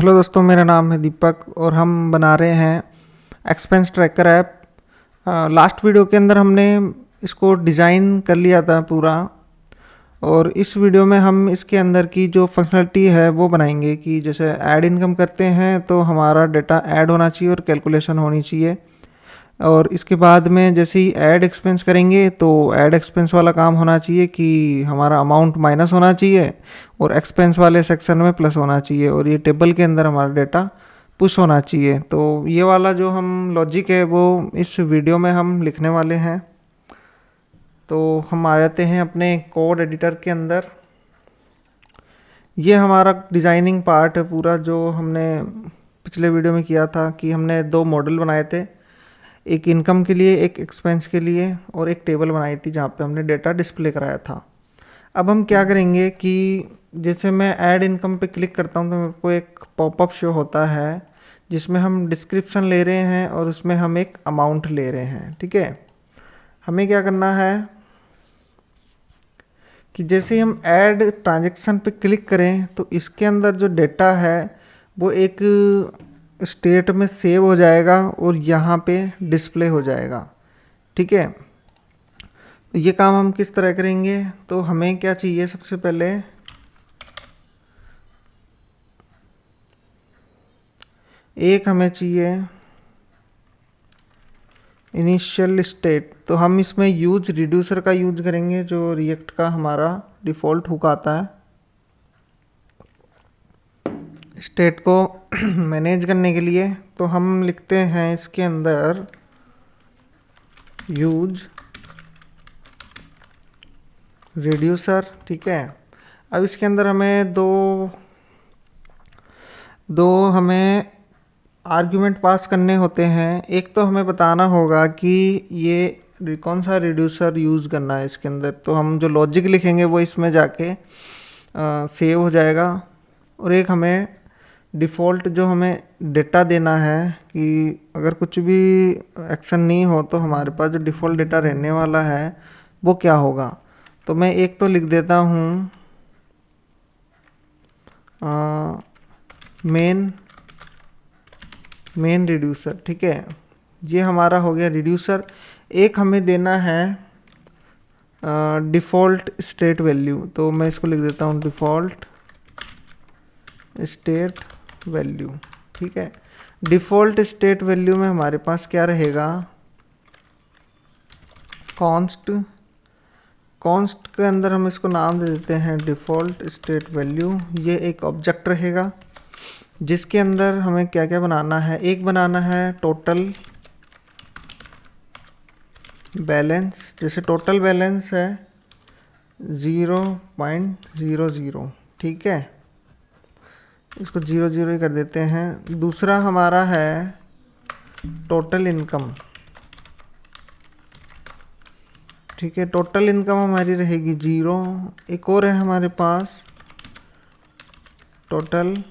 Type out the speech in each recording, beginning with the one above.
Hello दोस्तों, मेरा नाम है दीपक और हम बना रहे हैं expense tracker app. Last video के अंदर हमने इसको डिज़ाइन कर लिया था पूरा, और इस वीडियो में हम इसके अंदर की जो फंक्शनलिटी है वो बनाएंगे कि जैसे ऐड इनकम करते हैं तो हमारा डाटा ऐड होना चाहिए और कैलकुलेशन होनी चाहिए। और इसके बाद में जैसे ही ऐड एक्सपेंस करेंगे तो ऐड एक्सपेंस वाला काम होना चाहिए कि हमारा अमाउंट माइनस होना चाहिए और एक्सपेंस वाले सेक्शन में प्लस होना चाहिए, और ये टेबल के अंदर हमारा डाटा पुश होना चाहिए। तो ये वाला जो हम लॉजिक है वो इस वीडियो में हम लिखने वाले हैं। तो हम आ जाते हैं अपने कोड एडिटर के अंदर। ये हमारा डिज़ाइनिंग पार्ट है पूरा, जो हमने पिछले वीडियो में किया था कि हमने दो मॉडल बनाए थे, एक इनकम के लिए, एक एक्सपेंस के लिए, और एक टेबल बनाई थी जहाँ पे हमने डेटा डिस्प्ले कराया था। अब हम क्या करेंगे कि जैसे मैं ऐड इनकम पे क्लिक करता हूँ तो मेरे को एक पॉपअप शो होता है जिसमें हम डिस्क्रिप्शन ले रहे हैं और उसमें हम एक अमाउंट ले रहे हैं। ठीक है, हमें क्या करना है कि जैसे हम ऐड ट्रांजैक्शन पे क्लिक करें तो इसके अंदर जो डेटा है वो एक स्टेट में सेव हो जाएगा और यहाँ पे डिस्प्ले हो जाएगा। ठीक है, तो ये काम हम किस तरह करेंगे, तो हमें क्या चाहिए, सबसे पहले एक हमें चाहिए इनिशियल स्टेट। तो हम इसमें यूज रिड्यूसर का यूज करेंगे जो रिएक्ट का हमारा डिफ़ॉल्ट हुक आता है। स्टेट को मैनेज करने के लिए तो हम लिखते हैं इसके अंदर यूज रिड्यूसर। ठीक है, अब इसके अंदर हमें दो हमें आर्ग्यूमेंट पास करने होते हैं। एक तो हमें बताना होगा कि ये कौन सा रिड्यूसर यूज़ करना है इसके अंदर, तो हम जो लॉजिक लिखेंगे वो इसमें जाके सेव हो जाएगा। और एक हमें डिफ़ॉल्ट जो हमें डेटा देना है कि अगर कुछ भी एक्शन नहीं हो तो हमारे पास जो डिफ़ॉल्ट डेटा रहने वाला है वो क्या होगा। तो मैं एक तो लिख देता हूँ मेन रिड्यूसर। ठीक है, ये हमारा हो गया रिड्यूसर। एक हमें देना है डिफ़ॉल्ट स्टेट वैल्यू, तो मैं इसको लिख देता हूँ डिफ़ॉल्ट स्टेट वैल्यू। ठीक है, डिफ़ॉल्ट स्टेट वैल्यू में हमारे पास क्या रहेगा, कॉन्स्ट के अंदर हम इसको नाम दे देते हैं डिफ़ॉल्ट स्टेट वैल्यू। ये एक ऑब्जेक्ट रहेगा जिसके अंदर हमें क्या क्या बनाना है। एक बनाना है टोटल बैलेंस, जैसे टोटल बैलेंस है 0.00। ठीक है, इसको 00 ही कर देते हैं। दूसरा हमारा है टोटल इनकम। ठीक है, टोटल इनकम हमारी रहेगी 0। एक और है हमारे पास टोटल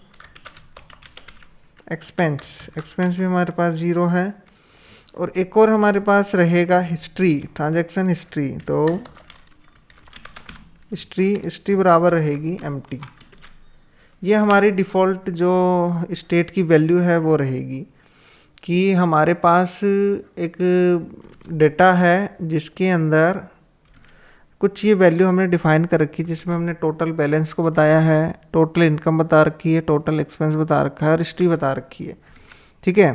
एक्सपेंस भी हमारे पास 0 है। और एक और हमारे पास रहेगा हिस्ट्री, ट्रांजैक्शन हिस्ट्री। तो हिस्ट्री बराबर रहेगी एम्प्टी। ये हमारी डिफ़ॉल्ट जो स्टेट की वैल्यू है वो रहेगी कि हमारे पास एक डेटा है जिसके अंदर कुछ ये वैल्यू हमने डिफ़ाइन कर रखी है, जिसमें हमने टोटल बैलेंस को बताया है, टोटल इनकम बता रखी है, टोटल एक्सपेंस बता रखा है और हिस्ट्री बता रखी है। ठीक है,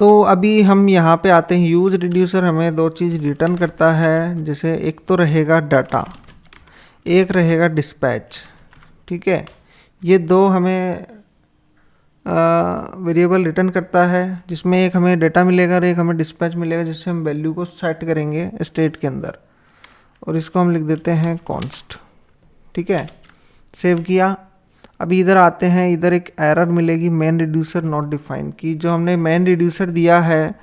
तो अभी हम यहाँ पे आते हैं। यूज रिड्यूसर हमें दो चीज़ रिटर्न करता है, जैसे एक तो रहेगा डाटा, एक रहेगा डिस्पैच। ठीक है, ये दो हमें वेरिएबल रिटर्न करता है, जिसमें एक हमें डेटा मिलेगा और एक हमें डिस्पैच मिलेगा, जिससे हम वैल्यू को सेट करेंगे स्टेट के अंदर, और इसको हम लिख देते हैं कॉन्स्ट। ठीक है, सेव किया। अभी इधर आते हैं, इधर एक एरर मिलेगी मेन रिड्यूसर नॉट डिफाइन की। जो हमने मेन रिड्यूसर दिया है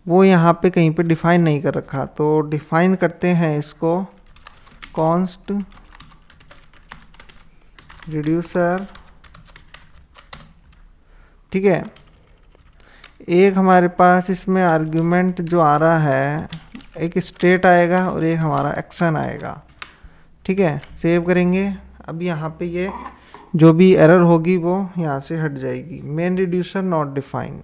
वो यहाँ पे कहीं पे डिफाइन नहीं कर रखा, तो डिफाइन करते हैं इसको कॉन्स्ट रिड्यूसर। ठीक है, एक हमारे पास इसमें आर्ग्यूमेंट जो आ रहा है, एक स्टेट आएगा और एक हमारा एक्शन आएगा। ठीक है, सेव करेंगे। अब यहाँ पे ये जो भी एरर होगी वो यहाँ से हट जाएगी। Main reducer not define.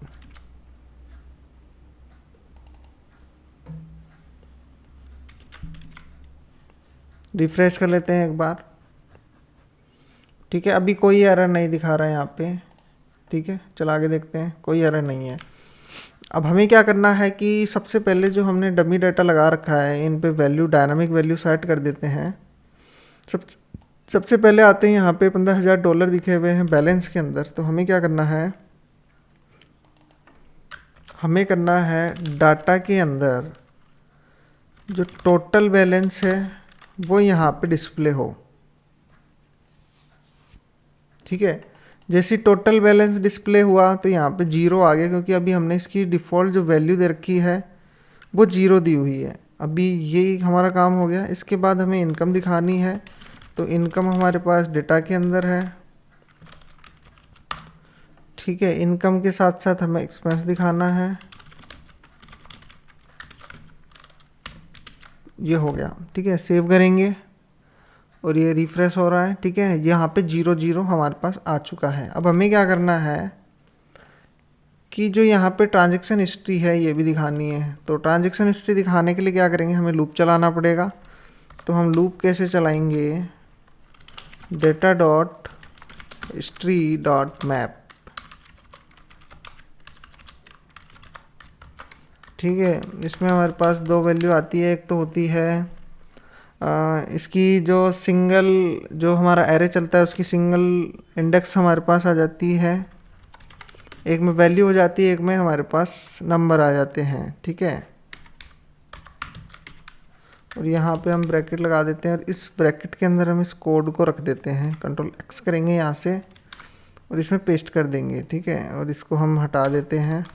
Refresh कर लेते हैं एक बार। ठीक है, अभी कोई एरर नहीं दिखा रहा है यहाँ पे। ठीक है, चला के देखते हैं, कोई एरर नहीं है। अब हमें क्या करना है कि सबसे पहले जो हमने डमी डाटा लगा रखा है इन पे वैल्यू, डायनामिक वैल्यू सेट कर देते हैं। सबसे पहले आते हैं यहाँ पे $15,000 दिखे हुए हैं बैलेंस के अंदर। तो हमें क्या करना है, हमें करना है डाटा के अंदर जो टोटल बैलेंस है वो यहाँ पे डिस्प्ले हो। ठीक है, जैसे टोटल बैलेंस डिस्प्ले हुआ तो यहाँ पे 0 आ गया, क्योंकि अभी हमने इसकी डिफ़ॉल्ट जो वैल्यू दे रखी है वो 0 दी हुई है। अभी ये हमारा काम हो गया। इसके बाद हमें इनकम दिखानी है, तो इनकम हमारे पास डेटा के अंदर है। ठीक है, इनकम के साथ साथ हमें एक्सपेंस दिखाना है। ये हो गया। ठीक है, सेव करेंगे और ये रिफ्रेश हो रहा है। ठीक है, यहाँ पे 0 हमारे पास आ चुका है। अब हमें क्या करना है कि जो यहाँ पे ट्रांजैक्शन हिस्ट्री है ये भी दिखानी है। तो ट्रांजैक्शन हिस्ट्री दिखाने के लिए क्या करेंगे, हमें लूप चलाना पड़ेगा। तो हम लूप कैसे चलाएंगे, data dot history dot map. ठीक है, इसमें हमारे पास दो वैल्यू आती है। एक तो होती है इसकी जो सिंगल, जो हमारा एरे चलता है उसकी सिंगल इंडेक्स हमारे पास आ जाती है, एक में वैल्यू हो जाती है, एक में हमारे पास नंबर आ जाते हैं। ठीक है, और यहाँ पे हम ब्रैकेट लगा देते हैं और इस ब्रैकेट के अंदर हम इस कोड को रख देते हैं। कंट्रोल एक्स करेंगे यहाँ से और इसमें पेस्ट कर देंगे। ठीक है, और इसको हम हटा देते हैं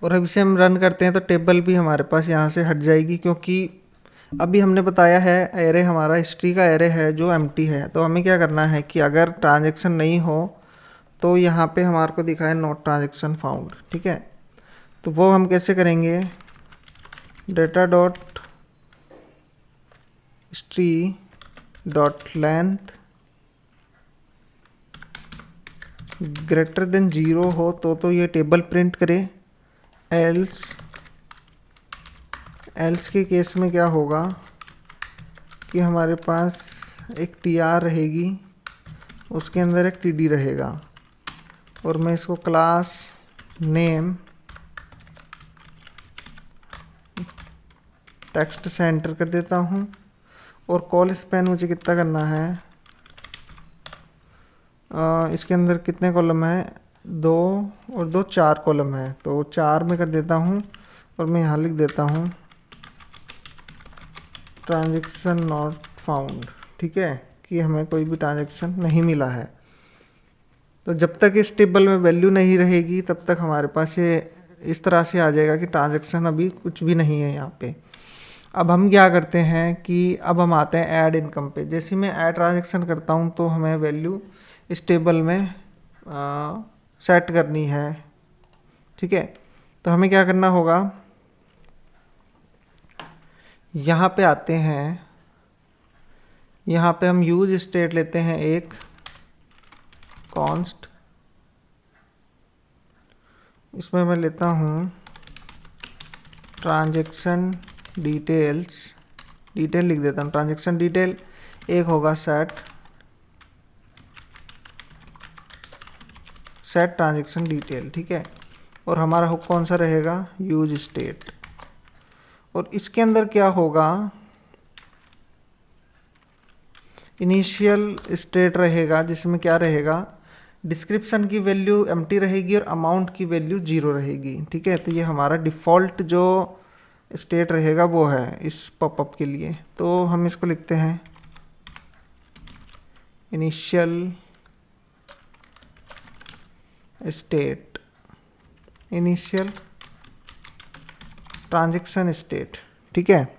और अब इसे हम रन करते हैं तो टेबल भी हमारे पास यहाँ से हट जाएगी, क्योंकि अभी हमने बताया है एरे हमारा हिस्ट्री का एरे है जो एम्प्टी है। तो हमें क्या करना है कि अगर ट्रांजैक्शन नहीं हो तो यहाँ पे हमारे को दिखाए नॉट ट्रांजैक्शन फाउंड। ठीक है, तो वो हम कैसे करेंगे, data dot history dot length greater than 0 हो तो ये टेबल प्रिंट करे। एल्स के केस में क्या होगा कि हमारे पास एक टीआर रहेगी, उसके अंदर एक टीडी रहेगा, और मैं इसको क्लास नेम टेक्स्ट से एंटर कर देता हूँ। और कॉल स्पैन मुझे कितना करना है, इसके अंदर कितने कॉलम है, 2 और 2 4 कॉलम है, तो 4 में कर देता हूँ और मैं यहाँ लिख देता हूँ ट्रांजैक्शन नॉट फाउंड। ठीक है, कि हमें कोई भी ट्रांजैक्शन नहीं मिला है। तो जब तक इस टेबल में वैल्यू नहीं रहेगी तब तक हमारे पास ये इस तरह से आ जाएगा कि ट्रांजैक्शन अभी कुछ भी नहीं है यहाँ पे। अब हम क्या करते हैं कि अब हम आते हैं ऐड इनकम पे। जैसे मैं ऐड ट्रांजैक्शन करता हूँ तो हमें वैल्यू इस टेबल में सेट करनी है। ठीक है, तो हमें क्या करना होगा, यहाँ पे आते हैं, यहाँ पे हम यूज स्टेट लेते हैं एक कॉन्स्ट, इसमें मैं लेता हूँ ट्रांजैक्शन डिटेल्स, डिटेल लिख देता हूँ ट्रांजैक्शन डिटेल। एक होगा सेट ट्रांजैक्शन डिटेल। ठीक है, और हमारा हुक कौन सा रहेगा, यूज स्टेट। और इसके अंदर क्या होगा, इनिशियल स्टेट रहेगा जिसमें क्या रहेगा, डिस्क्रिप्शन की वैल्यू एम्प्टी रहेगी और अमाउंट की वैल्यू 0 रहेगी। ठीक है, तो ये हमारा डिफ़ॉल्ट जो स्टेट रहेगा वो है इस पॉपअप के लिए। तो हम इसको लिखते हैं initial state, initial transaction state. ठीक है,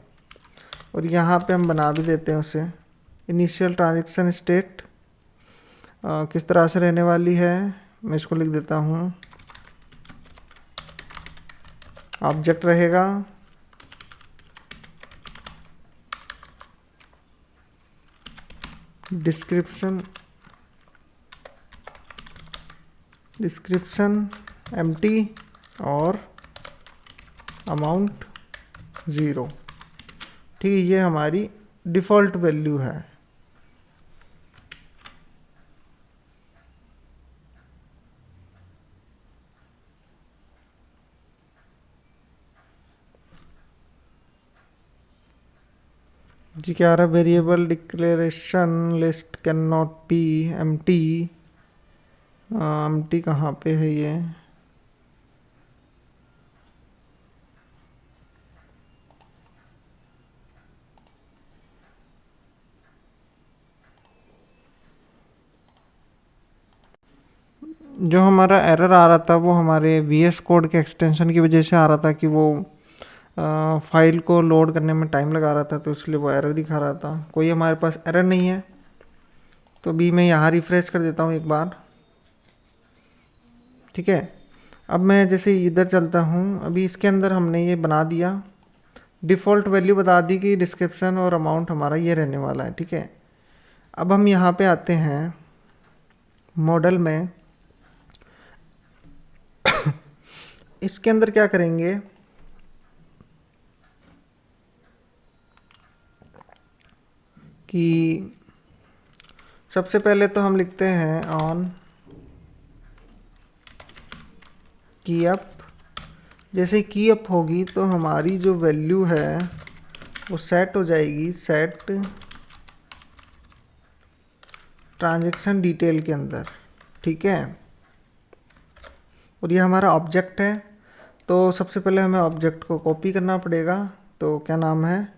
और यहाँ पे हम बना भी देते हैं उसे इनिशियल ट्रांजैक्शन स्टेट किस तरह से रहने वाली है, मैं इसको लिख देता हूँ ऑब्जेक्ट रहेगा डिस्क्रिप्शन एम्प्टी और अमाउंट 0। ठीक है, ये हमारी डिफ़ॉल्ट वैल्यू है। जी क्या आ रहा है, variable declaration list can not be empty. Empty कहाँ पे है ये? जो हमारा एरर आ रहा था वो हमारे VS कोड के एक्सटेंशन की वजह से आ रहा था कि वो फाइल को लोड करने में टाइम लगा रहा था, तो इसलिए वो एरर दिखा रहा था। कोई हमारे पास एरर नहीं है, तो अभी मैं यहाँ रिफ्रेश कर देता हूँ एक बार। ठीक है, अब मैं जैसे इधर चलता हूँ, अभी इसके अंदर हमने ये बना दिया, डिफ़ॉल्ट वैल्यू बता दी कि डिस्क्रिप्शन और अमाउंट हमारा ये रहने वाला है। ठीक है, अब हम यहाँ पे आते हैं मॉडल में। इसके अंदर क्या करेंगे कि सबसे पहले तो हम लिखते हैं ऑन की अप। जैसे की अप होगी तो हमारी जो वैल्यू है वो सेट हो जाएगी, सेट ट्रांजैक्शन डिटेल के अंदर। ठीक है, और ये हमारा ऑब्जेक्ट है, तो सबसे पहले हमें ऑब्जेक्ट को कॉपी करना पड़ेगा। तो क्या नाम है,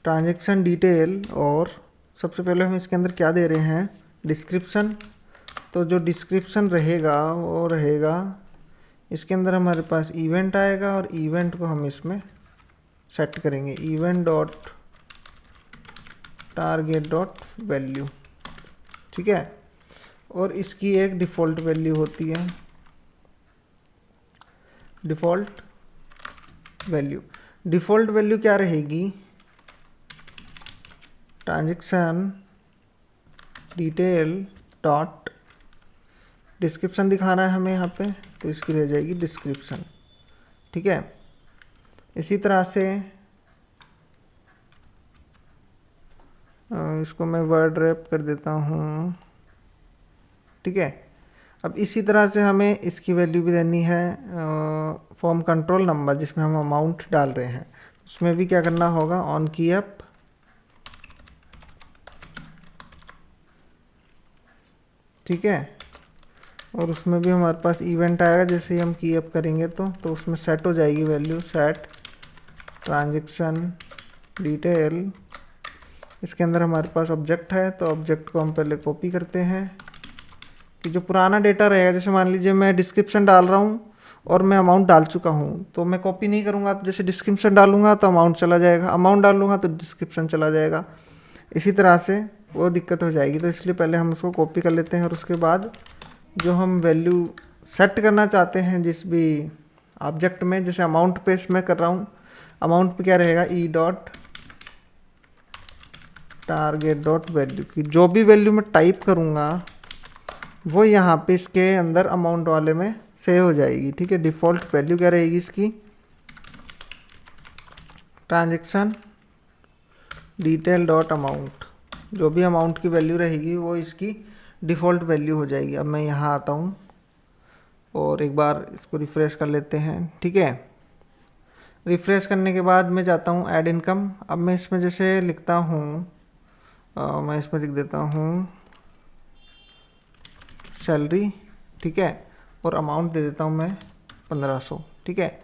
ट्रांजैक्शन डिटेल, और सबसे पहले हम इसके अंदर क्या दे रहे हैं, डिस्क्रिप्शन। तो जो डिस्क्रिप्शन रहेगा वो रहेगा, इसके अंदर हमारे पास इवेंट आएगा और इवेंट को हम इसमें सेट करेंगे, event dot target dot value. ठीक है, और इसकी एक डिफ़ॉल्ट वैल्यू होती है, डिफ़ॉल्ट वैल्यू। डिफ़ॉल्ट वैल्यू क्या रहेगी, ट्रांजैक्शन डिटेल डॉट डिस्क्रिप्शन दिखाना है हमें यहाँ पे, तो इसकी रह जाएगी डिस्क्रिप्शन। ठीक है, इसी तरह से इसको मैं वर्ड रैप कर देता हूँ। ठीक है, अब इसी तरह से हमें इसकी वैल्यू भी देनी है, फॉर्म कंट्रोल नंबर जिसमें हम अमाउंट डाल रहे हैं, उसमें भी क्या करना होगा, ऑन की अप। ठीक है, और उसमें भी हमारे पास इवेंट आएगा, जैसे ही हम की अप करेंगे तो उसमें सेट हो जाएगी वैल्यू, सेट ट्रांजैक्शन डिटेल। इसके अंदर हमारे पास ऑब्जेक्ट है, तो ऑब्जेक्ट को हम पहले कॉपी करते हैं कि जो पुराना डेटा रहेगा, जैसे मान लीजिए मैं डिस्क्रिप्शन डाल रहा हूँ और मैं अमाउंट डाल चुका हूँ, तो मैं कॉपी नहीं करूँगा। तो जैसे डिस्क्रिप्शन डालूंगा तो अमाउंट चला जाएगा, अमाउंट डालूंगा तो डिस्क्रिप्शन चला जाएगा, इसी तरह से वो दिक्कत हो जाएगी। तो इसलिए पहले हम उसको कॉपी कर लेते हैं और उसके बाद जो हम वैल्यू सेट करना चाहते हैं जिस भी ऑब्जेक्ट में, जैसे अमाउंट पे मैं कर रहा हूँ, अमाउंट पे क्या रहेगा, E dot target dot value की जो भी वैल्यू मैं टाइप करूँगा वो यहाँ पे इसके अंदर अमाउंट वाले में सेव हो जाएगी। ठीक है, डिफ़ॉल्ट वैल्यू क्या रहेगी इसकी, ट्रांजैक्शन डिटेल डॉट अमाउंट। जो भी अमाउंट की वैल्यू रहेगी वो इसकी डिफ़ॉल्ट वैल्यू हो जाएगी। अब मैं यहाँ आता हूँ और एक बार इसको रिफ़्रेश कर लेते हैं। ठीक है, रिफ़्रेश करने के बाद मैं जाता हूँ ऐड इनकम। अब मैं इसमें जैसे लिखता हूँ, मैं इसमें लिख देता हूँ सैलरी। ठीक है, और अमाउंट दे देता हूँ मैं 1500। ठीक है,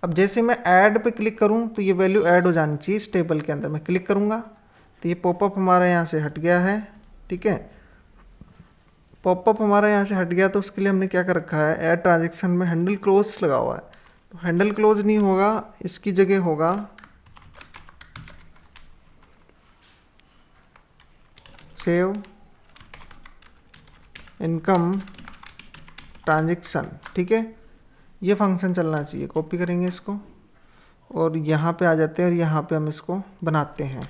अब जैसे मैं ऐड पे क्लिक करूँ तो ये वैल्यू ऐड हो जानी चाहिए इस टेबल के अंदर। मैं क्लिक करूँगा तो ये पॉपअप हमारा यहाँ से हट गया है। ठीक है, पॉपअप हमारा यहाँ से हट गया, तो उसके लिए हमने क्या कर रखा है, ऐड ट्रांजेक्शन में हैंडल क्लोज लगा हुआ है। तो हैंडल क्लोज नहीं होगा, इसकी जगह होगा सेव इनकम ट्रांजेक्शन। ठीक है, ये फंक्शन चलना चाहिए। कॉपी करेंगे इसको और यहाँ पे आ जाते हैं और यहाँ पे हम इसको बनाते हैं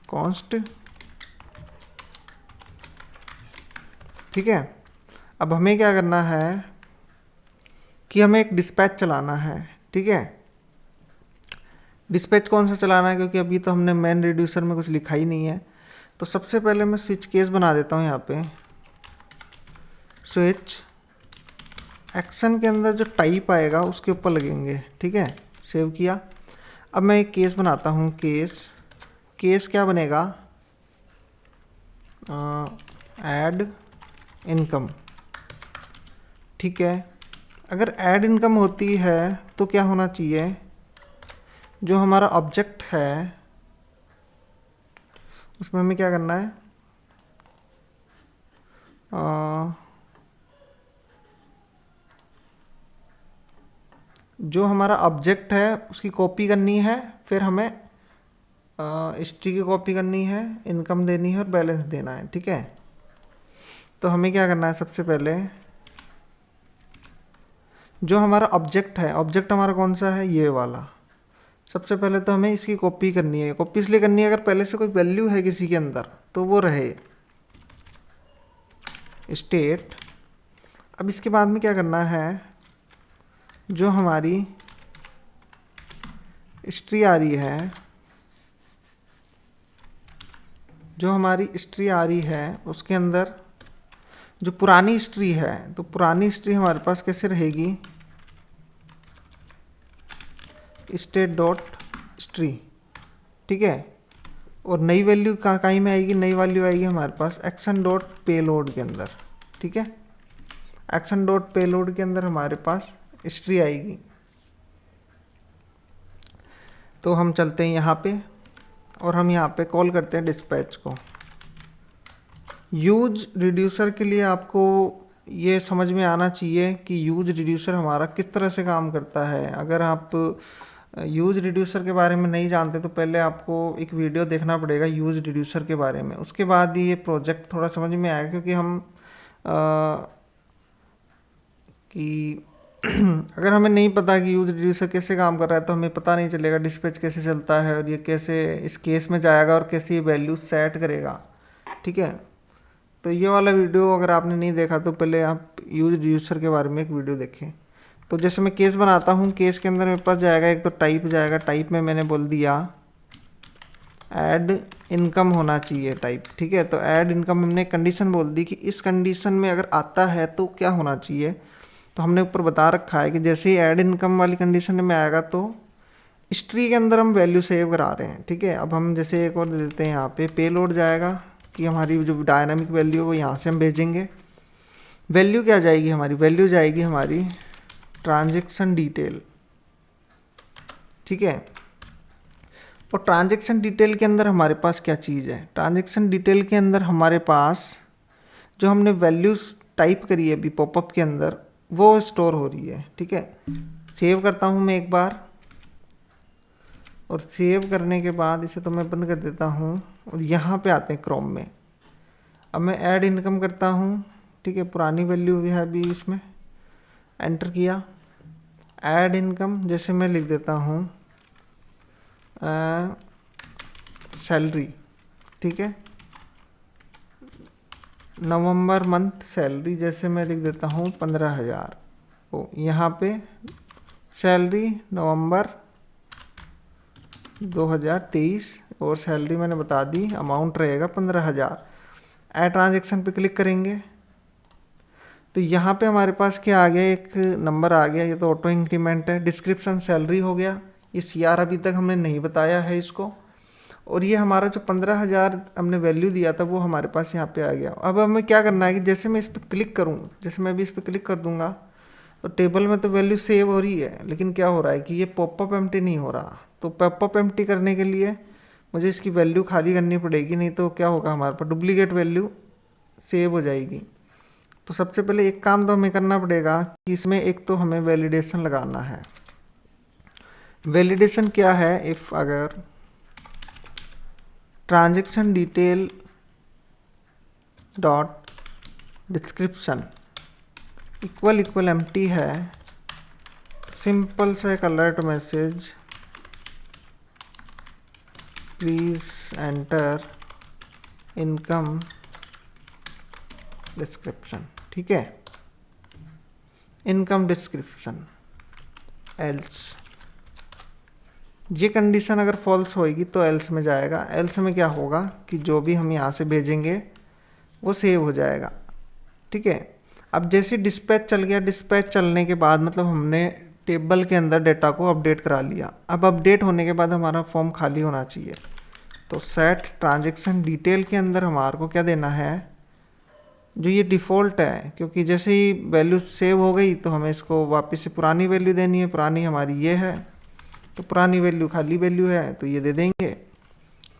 कॉन्स्ट। ठीक है, अब हमें क्या करना है कि हमें एक डिस्पैच चलाना है। ठीक है, डिस्पैच कौन सा चलाना है, क्योंकि अभी तो हमने मेन रिड्यूसर में कुछ लिखा ही नहीं है। तो सबसे पहले मैं स्विच केस बना देता हूँ यहाँ पे। स्विच एक्शन के अंदर जो टाइप आएगा उसके ऊपर लगेंगे। ठीक है, सेव किया। अब मैं एक केस बनाता हूँ। केस क्या बनेगा, ऐड इनकम। ठीक है, अगर ऐड इनकम होती है तो क्या होना चाहिए, जो हमारा ऑब्जेक्ट है उसमें हमें क्या करना है, जो हमारा ऑब्जेक्ट है उसकी कॉपी करनी है, फिर हमें हिस्ट्री की कॉपी करनी है, इनकम देनी है और बैलेंस देना है। ठीक है, तो हमें क्या करना है, सबसे पहले जो हमारा ऑब्जेक्ट है, ऑब्जेक्ट हमारा कौन सा है, ये वाला। सबसे पहले तो हमें इसकी कॉपी करनी है। कॉपी इसलिए करनी है, अगर पहले से कोई वैल्यू है किसी के अंदर तो वो रहे स्टेट। अब इसके बाद में क्या करना है, जो हमारी हिस्ट्री आ रही है, उसके अंदर जो पुरानी हिस्ट्री है, तो पुरानी हिस्ट्री हमारे पास कैसे रहेगी, स्टेट डॉट हिस्ट्री। ठीक है, और नई वैल्यू कहीं में आएगी, नई वैल्यू आएगी हमारे पास एक्शन डॉट पेलोड के अंदर। ठीक है, एक्शन डॉट पेलोड के अंदर हमारे पास हिस्ट्री आएगी। तो हम चलते हैं यहाँ पे और हम यहाँ पे कॉल करते हैं डिस्पैच को। यूज रिड्यूसर के लिए आपको ये समझ में आना चाहिए कि यूज रिड्यूसर हमारा किस तरह से काम करता है। अगर आप यूज रिड्यूसर के बारे में नहीं जानते तो पहले आपको एक वीडियो देखना पड़ेगा यूज रिड्यूसर के बारे में, उसके बाद ही ये प्रोजेक्ट थोड़ा समझ में आएगा। क्योंकि हम अगर हमें नहीं पता कि यूज रिड्यूसर कैसे काम कर रहा है तो हमें पता नहीं चलेगा डिस्पैच कैसे चलता है और ये कैसे इस केस में जाएगा और कैसे ये वैल्यू सेट करेगा। ठीक है, तो ये वाला वीडियो अगर आपने नहीं देखा तो पहले आप यूज रिड्यूसर के बारे में एक वीडियो देखें। तो जैसे मैं केस बनाता हूँ, केस के अंदर मेरे पास जाएगा एक तो टाइप जाएगा, टाइप में मैंने बोल दिया ऐड इनकम होना चाहिए टाइप। ठीक है, तो ऐड इनकम हमने कंडीशन बोल दी कि इस कंडीशन में अगर आता है तो क्या होना चाहिए। तो हमने ऊपर बता रखा है कि जैसे ही ऐड इनकम वाली कंडीशन में आएगा तो हिस्ट्री के अंदर हम वैल्यू सेव करा रहे हैं। ठीक है, अब हम जैसे एक और दे देते हैं, यहाँ पे पेलोड जाएगा कि हमारी जो डायनामिक वैल्यू है वो यहाँ से हम भेजेंगे। वैल्यू क्या जाएगी हमारी, वैल्यू जाएगी हमारी ट्रांजैक्शन डिटेल। ठीक है, और ट्रांजैक्शन डिटेल के अंदर हमारे पास क्या चीज़ है, ट्रांजैक्शन डिटेल के अंदर हमारे पास जो हमने वैल्यूज़ टाइप करी है अभी पॉपअप के अंदर वो स्टोर हो रही है। ठीक है, सेव करता हूँ मैं एक बार, और सेव करने के बाद इसे तो मैं बंद कर देता हूँ और यहाँ पे आते हैं क्रोम में। अब मैं ऐड इनकम करता हूँ। ठीक है, पुरानी वैल्यू भी है अभी इसमें, एंटर किया ऐड इनकम, जैसे मैं लिख देता हूँ सैलरी। ठीक है, नवंबर मंथ सैलरी जैसे मैं लिख देता हूँ 15,000। ओ यहाँ पे सैलरी नवंबर 2023 और सैलरी मैंने बता दी, अमाउंट रहेगा 15,000। ऐड ट्रांजैक्शन पे क्लिक करेंगे तो यहाँ पे हमारे पास क्या आ गया, एक नंबर आ गया, ये तो ऑटो इंक्रीमेंट है। डिस्क्रिप्शन सैलरी हो गया, ये CR अभी तक हमने नहीं बताया है इसको, और ये हमारा जो 15,000 हमने वैल्यू दिया था वो हमारे पास यहाँ पे आ गया। अब हमें क्या करना है कि जैसे मैं इस पर क्लिक करूँ, जैसे मैं अभी इस पर क्लिक कर दूंगा तो टेबल में तो वैल्यू सेव हो रही है, लेकिन क्या हो रहा है कि ये पॉपअप एम्प्टी नहीं हो रहा। तो पॉपअप एम्प्टी करने के लिए मुझे इसकी वैल्यू खाली करनी पड़ेगी, नहीं तो क्या होगा हमारे पास डुप्लीकेट वैल्यू सेव हो जाएगी। तो सबसे पहले एक काम तो हमें करना पड़ेगा कि इसमें एक तो हमें वैलिडेशन लगाना है। वैलिडेशन क्या है, इफ़ अगर transaction detail dot description equal empty है, सिंपल सा एक alert message, please enter income description. ठीक है, इनकम डिस्क्रिप्शन एल्स। ये कंडीशन अगर फॉल्स होएगी तो एल्स में जाएगा। एल्स में क्या होगा कि जो भी हम यहाँ से भेजेंगे वो सेव हो जाएगा। ठीक है, अब जैसे डिस्पैच चल गया, डिस्पैच चलने के बाद मतलब हमने टेबल के अंदर डेटा को अपडेट करा लिया। अब अपडेट होने के बाद हमारा फॉर्म खाली होना चाहिए। तो सेट ट्रांजैक्शन डिटेल के अंदर हमारे को क्या देना है, जो ये डिफ़ॉल्ट है, क्योंकि जैसे ही वैल्यू सेव हो गई तो हमें इसको वापस से पुरानी वैल्यू देनी है। पुरानी हमारी ये है, तो पुरानी वैल्यू खाली वैल्यू है तो ये दे देंगे।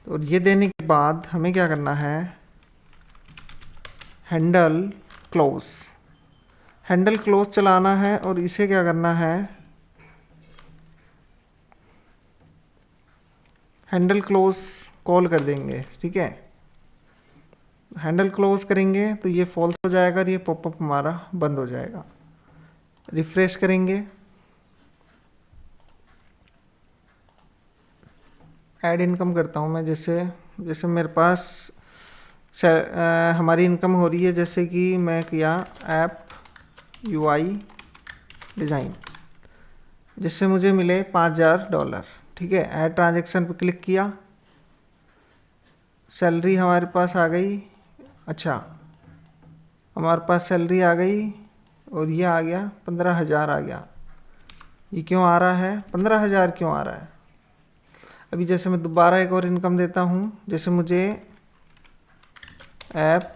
तो ये देने के बाद हमें क्या करना है, हैंडल क्लोज, हैंडल क्लोज चलाना है और इसे क्या करना है, हैंडल क्लोज कॉल कर देंगे। ठीक है, हैंडल क्लोज करेंगे तो ये फॉल्स हो जाएगा और ये पॉपअप हमारा बंद हो जाएगा। रिफ्रेश करेंगे, ऐड इनकम करता हूँ मैं। जैसे मेरे पास हमारी इनकम हो रही है, जैसे कि मैं किया ऐप UI डिज़ाइन, जिससे मुझे मिले $5000। ठीक है, ऐड ट्रांजैक्शन पर क्लिक किया, सैलरी हमारे पास आ गई। अच्छा, हमारे पास सैलरी आ गई और ये आ गया 15,000 आ गया। ये क्यों आ रहा है, 15,000 क्यों आ रहा है? अभी जैसे मैं दोबारा एक और इनकम देता हूँ, जैसे मुझे ऐप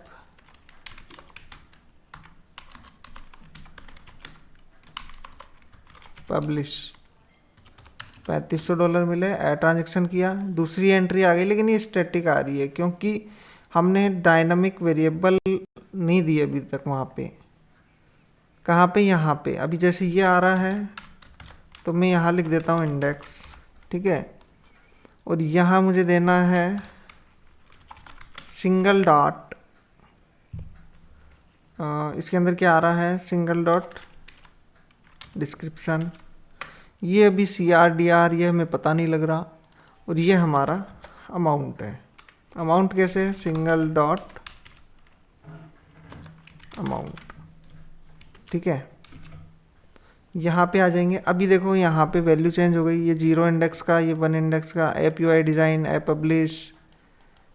पब्लिश $3500 मिले, ऐड ट्रांजेक्शन किया, दूसरी एंट्री आ गई, लेकिन ये स्टैटिक आ रही है क्योंकि हमने डायनामिक वेरिएबल नहीं दिए अभी तक वहाँ पे। कहाँ पे, यहाँ पे। अभी जैसे ये आ रहा है तो मैं यहाँ लिख देता हूँ इंडेक्स। ठीक है, और यहाँ मुझे देना है सिंगल डॉट, इसके अंदर क्या आ रहा है, सिंगल डॉट डिस्क्रिप्शन। ये अभी CRDR ये हमें पता नहीं लग रहा। और ये हमारा अमाउंट है। अमाउंट कैसे है, सिंगल डॉट अमाउंट। ठीक है, यहाँ पे आ जाएंगे। अभी देखो यहाँ पे वैल्यू चेंज हो गई, ये 0 इंडेक्स का, ये 1 इंडेक्स का, app UI design, app publish.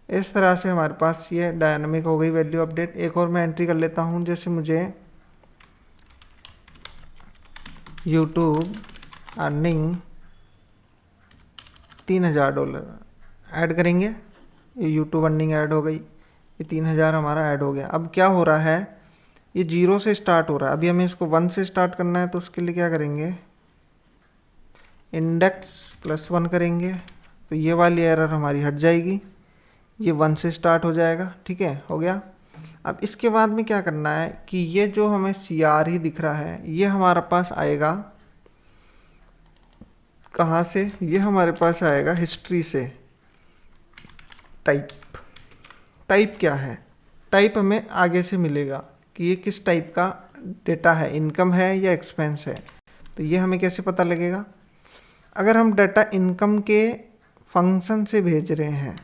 इस तरह से हमारे पास ये डायनामिक हो गई वैल्यू अपडेट। एक और मैं एंट्री कर लेता हूँ, जैसे मुझे यूट्यूब अर्निंग $3000 ऐड करेंगे। ये यूट्यूब अर्निंग ऐड हो गई, ये 3000 हमारा ऐड हो गया। अब क्या हो रहा है, ये 0 से स्टार्ट हो रहा है। अभी हमें इसको 1 से स्टार्ट करना है, तो उसके लिए क्या करेंगे, इंडेक्स +1 करेंगे तो ये वाली एरर हमारी हट जाएगी, ये 1 से स्टार्ट हो जाएगा। ठीक है, हो गया। अब इसके बाद में क्या करना है कि ये जो हमें CR ही दिख रहा है, ये हमारे पास आएगा कहाँ से, ये हमारे पास आएगा हिस्ट्री से। टाइप क्या है, टाइप हमें आगे से मिलेगा कि ये किस टाइप का डेटा है, इनकम है या एक्सपेंस है। तो ये हमें कैसे पता लगेगा, अगर हम डाटा इनकम के फंक्शन से भेज रहे हैं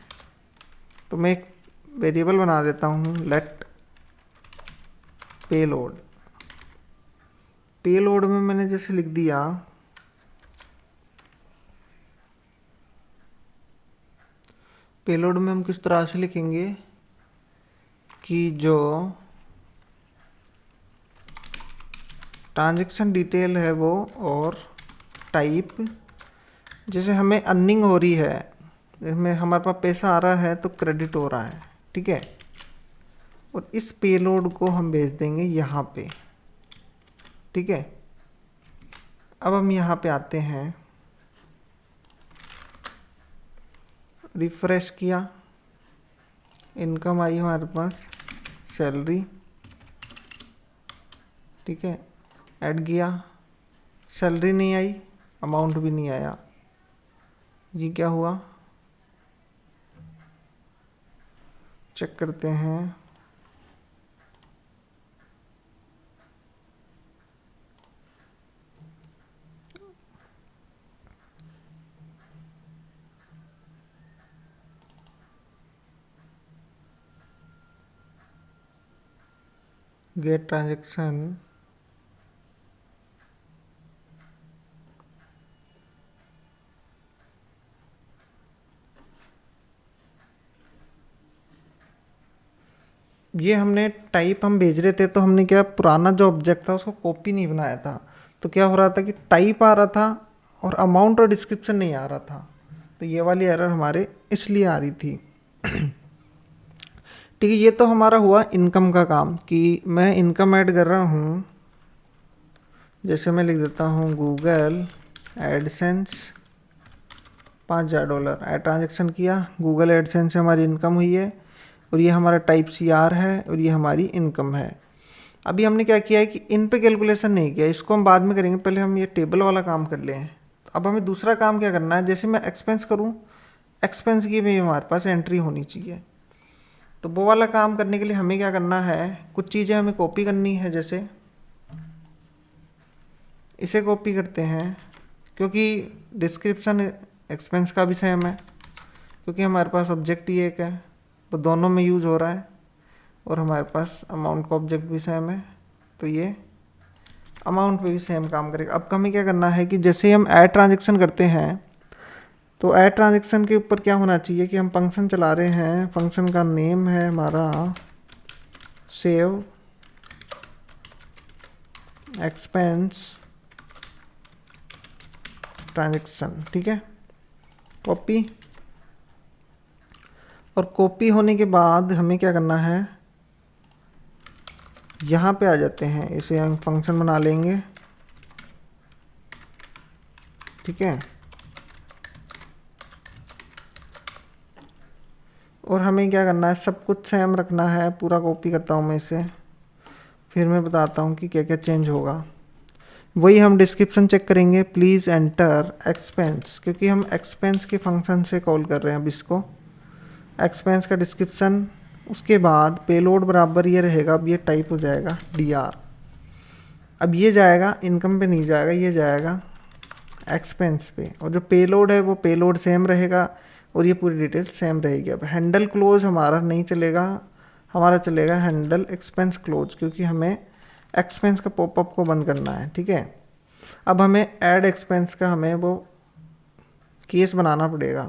तो मैं एक वेरिएबल बना देता हूँ, लेट पेलोड। पेलोड में मैंने जैसे लिख दिया, पेलोड में हम किस तरह से लिखेंगे कि जो ट्रांजैक्शन डिटेल है वो, और टाइप, जैसे हमें अर्निंग हो रही है, इसमें हमारे पास पैसा आ रहा है तो क्रेडिट हो रहा है। ठीक है, और इस पेलोड को हम भेज देंगे यहाँ पे। ठीक है, अब हम यहाँ पे आते हैं, रिफ्रेश किया, इनकम आई हमारे पास, सैलरी। ठीक है, ऐड किया, सैलरी नहीं आई, अमाउंट भी नहीं आया। ये क्या हुआ, चेक करते हैं। गेट ट्रांजेक्शन ये हमने टाइप हम भेज रहे थे, तो हमने क्या पुराना जो ऑब्जेक्ट था उसको कॉपी नहीं बनाया था, तो क्या हो रहा था कि टाइप आ रहा था और अमाउंट और डिस्क्रिप्शन नहीं आ रहा था। तो ये वाली एरर हमारे इसलिए आ रही थी। ठीक है, ये तो हमारा हुआ इनकम का काम कि मैं इनकम ऐड कर रहा हूँ। जैसे मैं लिख देता हूँ गूगल एडसेंस $5000 ऐड ट्रांजेक्शन किया, गूगल एडसेंस से हमारी इनकम हुई है और ये हमारा टाइप CR है और ये हमारी इनकम है। अभी हमने क्या किया है कि इन पे कैलकुलेशन नहीं किया, इसको हम बाद में करेंगे, पहले हम ये टेबल वाला काम कर लें। तो अब हमें दूसरा काम क्या करना है, जैसे मैं एक्सपेंस करूँ, एक्सपेंस की भी हमारे पास एंट्री होनी चाहिए। तो वो वाला काम करने के लिए हमें क्या करना है, कुछ चीज़ें हमें कॉपी करनी है। जैसे इसे कॉपी करते हैं क्योंकि डिस्क्रिप्शन एक्सपेंस का भी सेम है, क्योंकि हमारे पास ऑब्जेक्ट ही एक है, वो दोनों में यूज़ हो रहा है, और हमारे पास अमाउंट का ऑब्जेक्ट भी सेम है, तो ये अमाउंट पे भी सेम काम करेगा। अब हमें क्या करना है कि जैसे हम ऐड ट्रांजेक्शन करते हैं, तो ऐड ट्रांजेक्शन के ऊपर क्या होना चाहिए कि हम फंक्शन चला रहे हैं, फंक्शन का नेम है हमारा सेव एक्सपेंस ट्रांजेक्शन। ठीक है, कॉपी, और कॉपी होने के बाद हमें क्या करना है, यहाँ पे आ जाते हैं, इसे हम फंक्शन बना लेंगे। ठीक है, और हमें क्या करना है, सब कुछ सेम रखना है। पूरा कॉपी करता हूँ मैं इसे, फिर मैं बताता हूँ कि क्या क्या चेंज होगा। वही हम डिस्क्रिप्शन चेक करेंगे, प्लीज़ एंटर एक्सपेंस, क्योंकि हम एक्सपेंस के फंक्शन से कॉल कर रहे हैं अब इसको। एक्सपेंस का डिस्क्रिप्शन, उसके बाद पेलोड बराबर ये रहेगा, अब ये टाइप हो जाएगा DR। अब ये जाएगा इनकम पे नहीं जाएगा, ये जाएगा एक्सपेंस पे, और जो पेलोड है वो पेलोड सेम रहेगा और ये पूरी डिटेल सेम रहेगी। अब हैंडल क्लोज हमारा नहीं चलेगा, हमारा चलेगा हैंडल एक्सपेंस क्लोज, क्योंकि हमें एक्सपेंस का पॉपअप को बंद करना है। ठीक है, अब हमें ऐड एक्सपेंस का हमें वो केस बनाना पड़ेगा।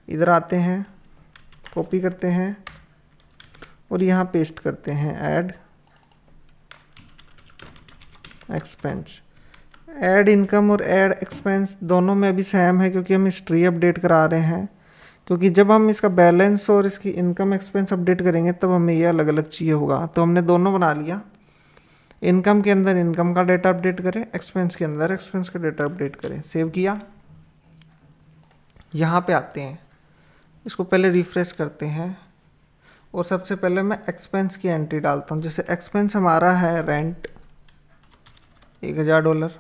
इधर आते हैं, कॉपी करते हैं और यहाँ पेस्ट करते हैं ऐड एक्सपेंस। ऐड इनकम और ऐड एक्सपेंस दोनों में अभी सेम है, क्योंकि हम हिस्ट्री अपडेट करा रहे हैं। क्योंकि जब हम इसका बैलेंस और इसकी इनकम एक्सपेंस अपडेट करेंगे तब हमें ये अलग अलग चाहिए होगा। तो हमने दोनों बना लिया, इनकम के अंदर इनकम का डेटा अपडेट करें, एक्सपेंस के अंदर एक्सपेंस का डेटा अपडेट करें। सेव किया, यहाँ पे आते हैं, इसको पहले रिफ्रेश करते हैं और सबसे पहले मैं एक्सपेंस की एंट्री डालता हूँ। जैसे एक्सपेंस हमारा है रेंट $1000।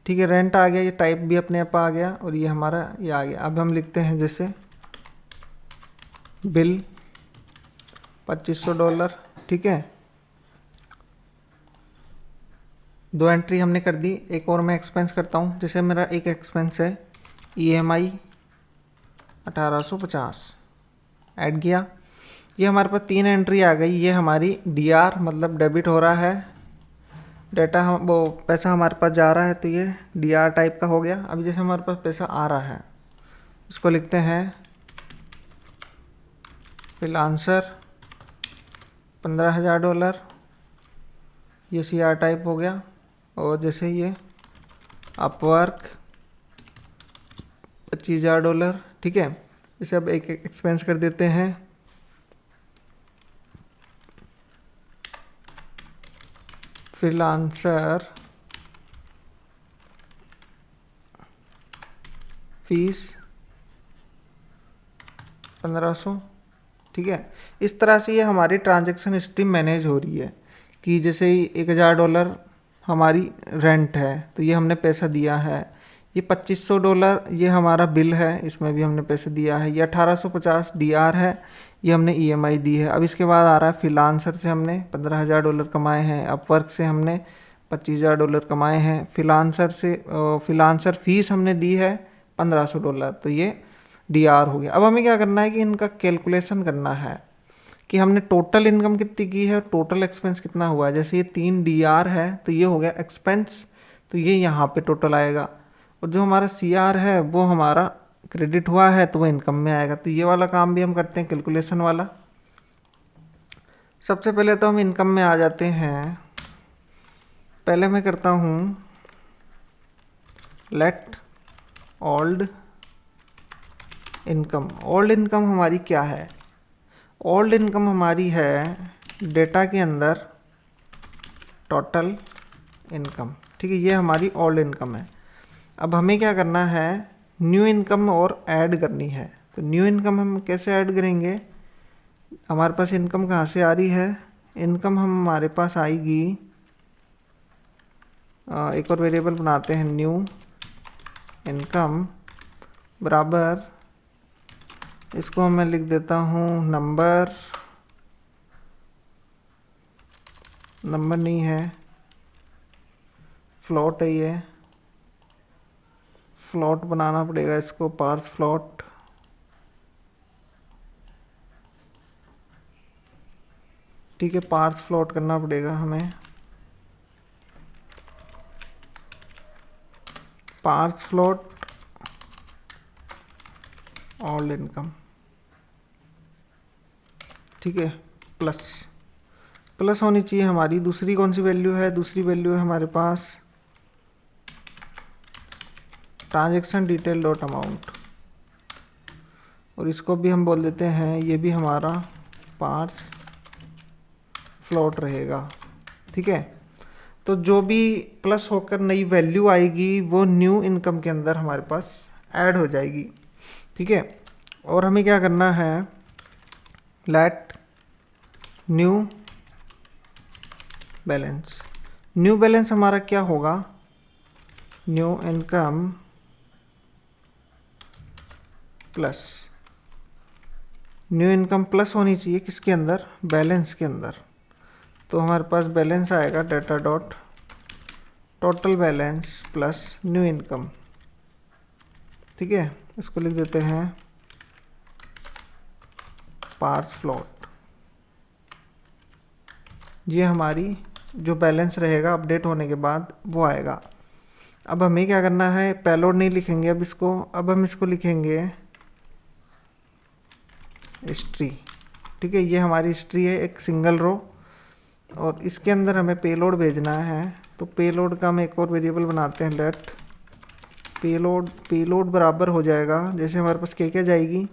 ठीक है, रेंट आ गया, ये टाइप भी अपने आप आ गया और ये हमारा ये आ गया। अब हम लिखते हैं जैसे बिल $2500। ठीक है, 2 एंट्री हमने कर दी। एक और मैं एक्सपेंस करता हूँ, जैसे मेरा एक एक्सपेंस है EMI 1850, ऐड किया। ये हमारे पास 3 एंट्री आ गई। ये हमारी DR मतलब डेबिट हो रहा है डेटा, हम वो पैसा हमारे पास जा रहा है, तो ये DR टाइप का हो गया। अभी जैसे हमारे पास पैसा आ रहा है, इसको लिखते हैं फ्रीलांसर $15000, ये CR टाइप हो गया। और जैसे ये अपवर्क $25000। ठीक है, इसे अब एक एक एक्सपेंस कर देते हैं। Freelancer fees 1500। ठीक है, इस तरह से ये हमारी ट्रांजैक्शन हिस्ट्री मैनेज हो रही है कि जैसे ही $1000 हमारी रेंट है, तो ये हमने पैसा दिया है। ये $2500 ये हमारा बिल है, इसमें भी हमने पैसे दिया है। ये 1850 DR है, ये हमने EMI दी है। अब इसके बाद आ रहा है फ्रीलांसर से हमने $15000 कमाए हैं, अपवर्क से हमने $25000 कमाए हैं, फ्रीलांसर से फ्रीलांसर फीस हमने दी है $1500, तो ये DR हो गया। अब हमें क्या करना है कि इनका कैलकुलेशन करना है कि हमने टोटल इनकम कितनी की है और टोटल एक्सपेंस कितना हुआ है। जैसे ये 3 DR है तो ये हो गया एक्सपेंस, तो ये यहाँ पे टोटल आएगा। और जो हमारा CR है वो हमारा क्रेडिट हुआ है तो वो इनकम में आएगा। तो ये वाला काम भी हम करते हैं, कैलकुलेशन वाला। सबसे पहले तो हम इनकम में आ जाते हैं। पहले मैं करता हूँ let old income. Old income हमारी क्या है? ओल्ड इनकम हमारी है डेटा के अंदर टोटल इनकम। ठीक है, ये हमारी ओल्ड इनकम है। अब हमें क्या करना है, न्यू इनकम और ऐड करनी है। तो न्यू इनकम हम कैसे ऐड करेंगे? हमारे पास इनकम कहाँ से आ रही है? इनकम हमारे पास आएगी, एक और वेरिएबल बनाते हैं, न्यू इनकम बराबर, इसको मैं लिख देता हूँ नंबर नहीं है, फ्लोट है ये, फ्लोट बनाना पड़ेगा इसको, पार्स फ्लोट। ठीक है, पार्स फ्लोट करना पड़ेगा हमें, पार्स फ्लोट ऑल इनकम। ठीक है, प्लस होनी चाहिए हमारी। दूसरी कौन सी वैल्यू है? दूसरी वैल्यू है हमारे पास ट्रांजैक्शन डिटेल डॉट अमाउंट, और इसको भी हम बोल देते हैं, ये भी हमारा पार्स फ्लोट रहेगा। ठीक है, तो जो भी प्लस होकर नई वैल्यू आएगी वो न्यू इनकम के अंदर हमारे पास ऐड हो जाएगी। ठीक है, और हमें क्या करना है, let new balance. New balance हमारा क्या होगा? New income plus, new income plus होनी चाहिए किसके अंदर? बैलेंस के अंदर। तो हमारे पास बैलेंस आएगा data dot total balance plus new income. ठीक है, इसको लिख देते हैं पार्स फ्लोट। ये हमारी जो बैलेंस रहेगा अपडेट होने के बाद वो आएगा। अब हमें क्या करना है, पेलोड नहीं लिखेंगे अब इसको, अब हम इसको लिखेंगे हिस्ट्री। ठीक है, ये हमारी हिस्ट्री है, एक सिंगल रो, और इसके अंदर हमें पेलोड भेजना है। तो पेलोड का हम एक और वेरिएबल बनाते हैं, लेट पेलोड बराबर हो जाएगा, जैसे हमारे पास क्या जाएगी,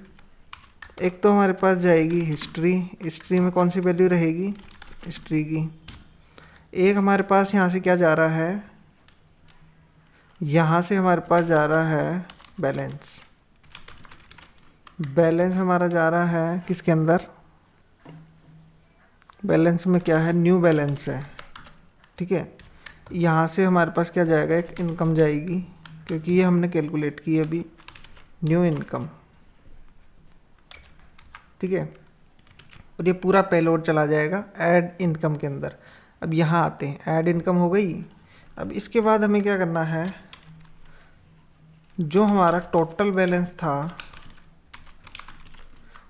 एक तो हमारे पास जाएगी हिस्ट्री में कौन सी वैल्यू रहेगी? हिस्ट्री की। एक हमारे पास यहाँ से क्या जा रहा है, यहाँ से हमारे पास जा रहा है बैलेंस। बैलेंस हमारा जा रहा है किसके अंदर? बैलेंस में क्या है? न्यू बैलेंस है। ठीक है, यहाँ से हमारे पास क्या जाएगा, एक इनकम जाएगी, क्योंकि ये हमने कैलकुलेट की अभी, न्यू इनकम। ठीक है, और ये पूरा पेलोड चला जाएगा ऐड इनकम के अंदर। अब यहाँ आते हैं, ऐड इनकम हो गई। अब इसके बाद हमें क्या करना है, जो हमारा टोटल बैलेंस था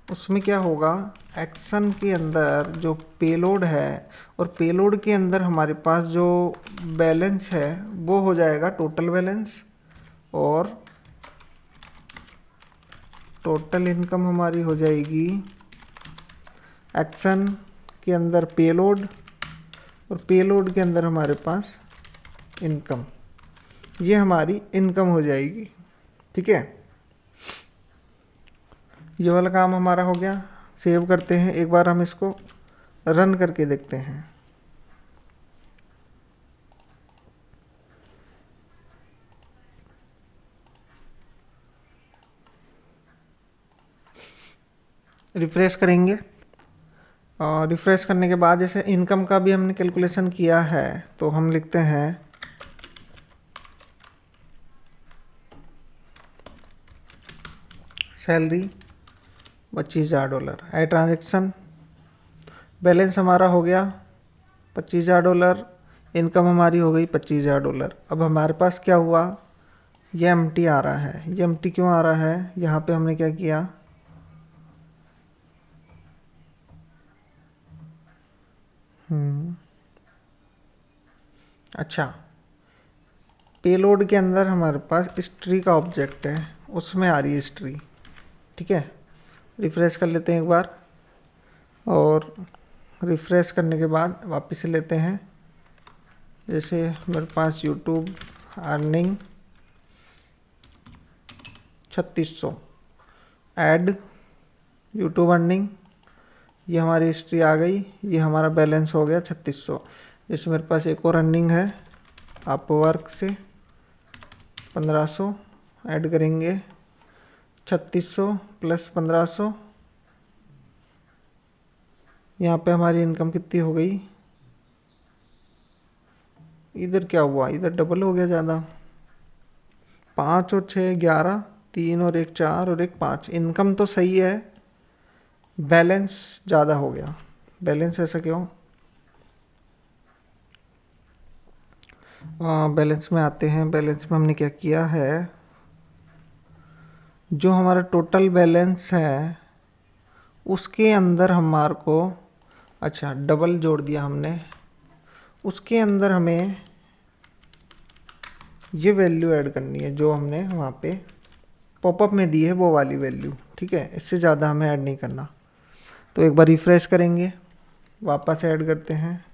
उसमें क्या होगा, एक्शन के अंदर जो पेलोड है, और पेलोड के अंदर हमारे पास जो बैलेंस है वो हो जाएगा टोटल बैलेंस, और टोटल इनकम हमारी हो जाएगी एक्शन के अंदर पेलोड, और पेलोड के अंदर हमारे पास इनकम। ये हमारी इनकम हो जाएगी। ठीक है, ये वाला काम हमारा हो गया। सेव करते हैं, एक बार हम इसको रन करके देखते हैं। रिफ्रेश करेंगे, और रिफ्रेश करने के बाद जैसे इनकम का भी हमने कैलकुलेशन किया है, तो हम लिखते हैं सैलरी $25,000, आई ट्रांजेक्शन, बैलेंस हमारा हो गया $25,000, इनकम हमारी हो गई $25,000। अब हमारे पास क्या हुआ, ये एम्प्टी आ रहा है। ये एम्प्टी क्यों आ रहा है? यहाँ पे हमने क्या किया, अच्छा, पेलोड के अंदर हमारे पास हिस्ट्री का ऑब्जेक्ट है, उसमें आ रही है हिस्ट्री। ठीक है, रिफ्रेश कर लेते हैं एक बार, और रिफ्रेश करने के बाद वापस से लेते हैं। जैसे मेरे पास YouTube earning 3600, add YouTube earning, ये हमारी हिस्ट्री आ गई, ये हमारा बैलेंस हो गया 3600। जैसे मेरे पास एक और अर्निंग है अपवर्क से 1500, ऐड करेंगे 3600 प्लस 1500, यहाँ पे हमारी इनकम कितनी हो गई, इधर क्या हुआ, इधर डबल हो गया ज़्यादा, 5 और 6 11, 3 और 1 4 और 1 5। इनकम तो सही है, बैलेंस ज़्यादा हो गया। बैलेंस ऐसा क्यों? बैलेंस में आते हैं। बैलेंस में हमने क्या किया है, जो हमारा टोटल बैलेंस है उसके अंदर हमारे को, अच्छा डबल जोड़ दिया हमने, उसके अंदर हमें ये वैल्यू ऐड करनी है जो हमने वहाँ पे पॉपअप में दी है, वो वाली वैल्यू। ठीक है, इससे ज़्यादा हमें ऐड नहीं करना। तो एक बार रिफ्रेश करेंगे, वापस ऐड करते हैं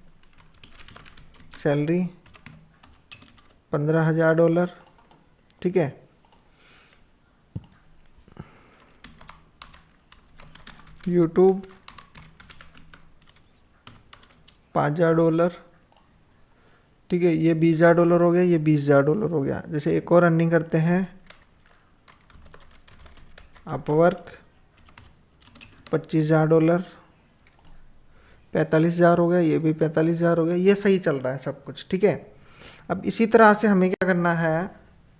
सैलरी $15,000। ठीक है, यूट्यूब $5,000। ठीक है, ये $20,000 हो गया, ये $20,000 हो गया। जैसे एक और अर्निंग करते हैं, अपवर्क $25,000, 45,000 हो गया, ये भी 45,000 हो गया। ये सही चल रहा है सब कुछ। ठीक है, अब इसी तरह से हमें क्या करना है,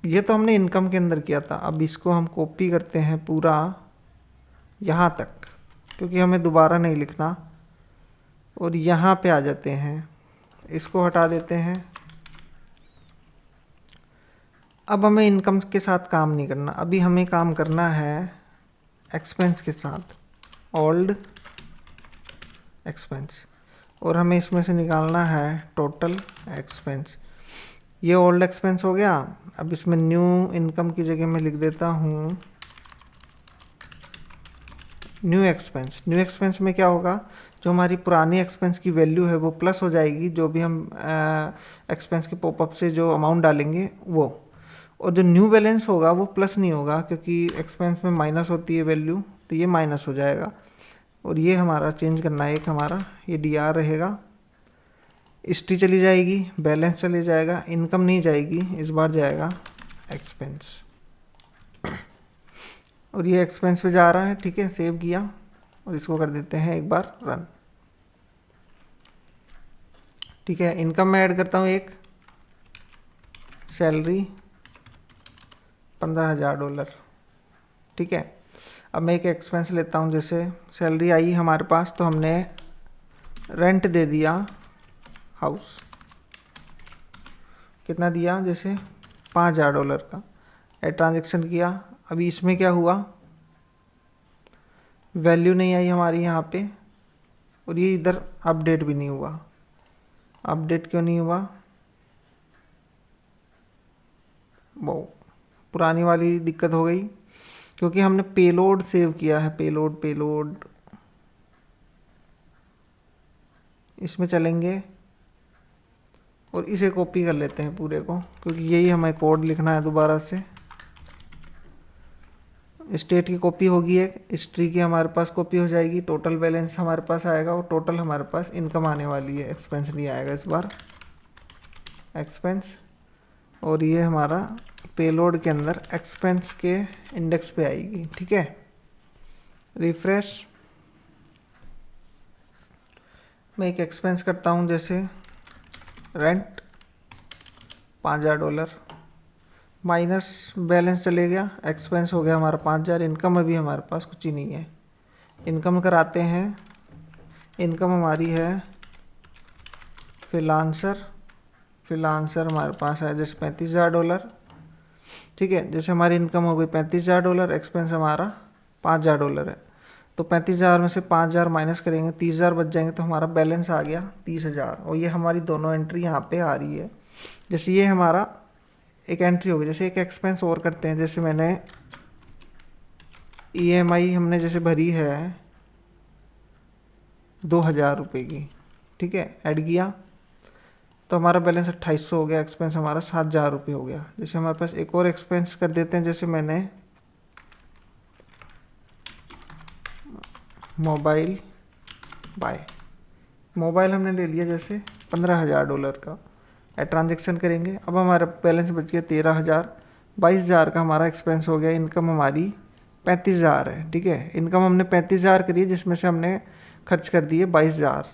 ये तो हमने इनकम के अंदर किया था, अब इसको हम कॉपी करते हैं पूरा यहाँ तक, क्योंकि हमें दोबारा नहीं लिखना, और यहाँ पे आ जाते हैं, इसको हटा देते हैं। अब हमें इनकम के साथ काम नहीं करना, अभी हमें काम करना है एक्सपेंस के साथ, ओल्ड एक्सपेंस, और हमें इसमें से निकालना है टोटल एक्सपेंस। ये ओल्ड एक्सपेंस हो गया। अब इसमें न्यू इनकम की जगह मैं लिख देता हूँ न्यू एक्सपेंस। न्यू एक्सपेंस में क्या होगा, जो हमारी पुरानी एक्सपेंस की वैल्यू है वो प्लस हो जाएगी, जो भी हम एक्सपेंस के पॉपअप से जो अमाउंट डालेंगे वो, और जो न्यू बैलेंस होगा वो प्लस नहीं होगा, क्योंकि एक्सपेंस में माइनस होती है वैल्यू, तो ये माइनस हो जाएगा। और ये हमारा चेंज करना है, एक हमारा ये DR रहेगा, हिस्ट्री चली जाएगी, बैलेंस चले जाएगा, इनकम नहीं जाएगी, इस बार जाएगा एक्सपेंस, और ये एक्सपेंस पे जा रहा है। ठीक है, सेव किया और इसको कर देते हैं एक बार रन। ठीक है, इनकम में ऐड करता हूँ एक सैलरी $15,000। ठीक है, अब मैं एक एक्सपेंस लेता हूँ, जैसे सैलरी आई हमारे पास, तो हमने रेंट दे दिया हाउस, कितना दिया, जैसे $5,000 का, ऐड ट्रांजेक्शन किया। अभी इसमें क्या हुआ, वैल्यू नहीं आई हमारी यहाँ पे, और ये इधर अपडेट भी नहीं हुआ। अपडेट क्यों नहीं हुआ, वो पुरानी वाली दिक्कत हो गई, क्योंकि हमने पेलोड सेव किया है। पेलोड इसमें चलेंगे और इसे कॉपी कर लेते हैं पूरे को, क्योंकि यही हमें कोड लिखना है दोबारा से। स्टेट की कॉपी होगी, एक हिस्ट्री की हमारे पास कॉपी हो जाएगी, टोटल बैलेंस हमारे पास आएगा, और टोटल हमारे पास इनकम आने वाली है, एक्सपेंस नहीं आएगा इस बार, एक्सपेंस। और ये हमारा पेलोड के अंदर एक्सपेंस के इंडेक्स पे आएगी। ठीक है, रिफ्रेश, मैं एक एक्सपेंस करता हूँ, जैसे रेंट $5,000, माइनस बैलेंस चले गया, एक्सपेंस हो गया हमारा 5,000, इनकम अभी हमारे पास कुछ ही नहीं है। इनकम कराते हैं, इनकम हमारी है फ्रीलांसर हमारे पास है जैसे $35,000। ठीक है, जैसे हमारी इनकम हो गई $35,000, एक्सपेंस हमारा $5,000 है, तो 35,000 में से 5,000 माइनस करेंगे, 30,000 बच जाएंगे, तो हमारा बैलेंस आ गया 30,000। और ये हमारी दोनों एंट्री यहाँ पे आ रही है। जैसे ये हमारा एक एंट्री होगी। जैसे एक एक्सपेंस और करते हैं, जैसे मैंने EMI हमने जैसे भरी है 2,000 रुपये की, ठीक है, ऐड किया तो हमारा बैलेंस 2800 हो गया, एक्सपेंस हमारा 7,000 रुपये हो गया। जैसे हमारे पास एक और एक्सपेंस कर देते हैं, जैसे मैंने मोबाइल मोबाइल हमने ले लिया जैसे $15,000 का, ट्रांजेक्शन करेंगे। अब हमारा बैलेंस बच गया 13,000। 22,000 का हमारा एक्सपेंस हो गया। इनकम हमारी 35,000 है, ठीक है। इनकम हमने 35,000 करी है, जिसमें से हमने खर्च कर दिए 22,000,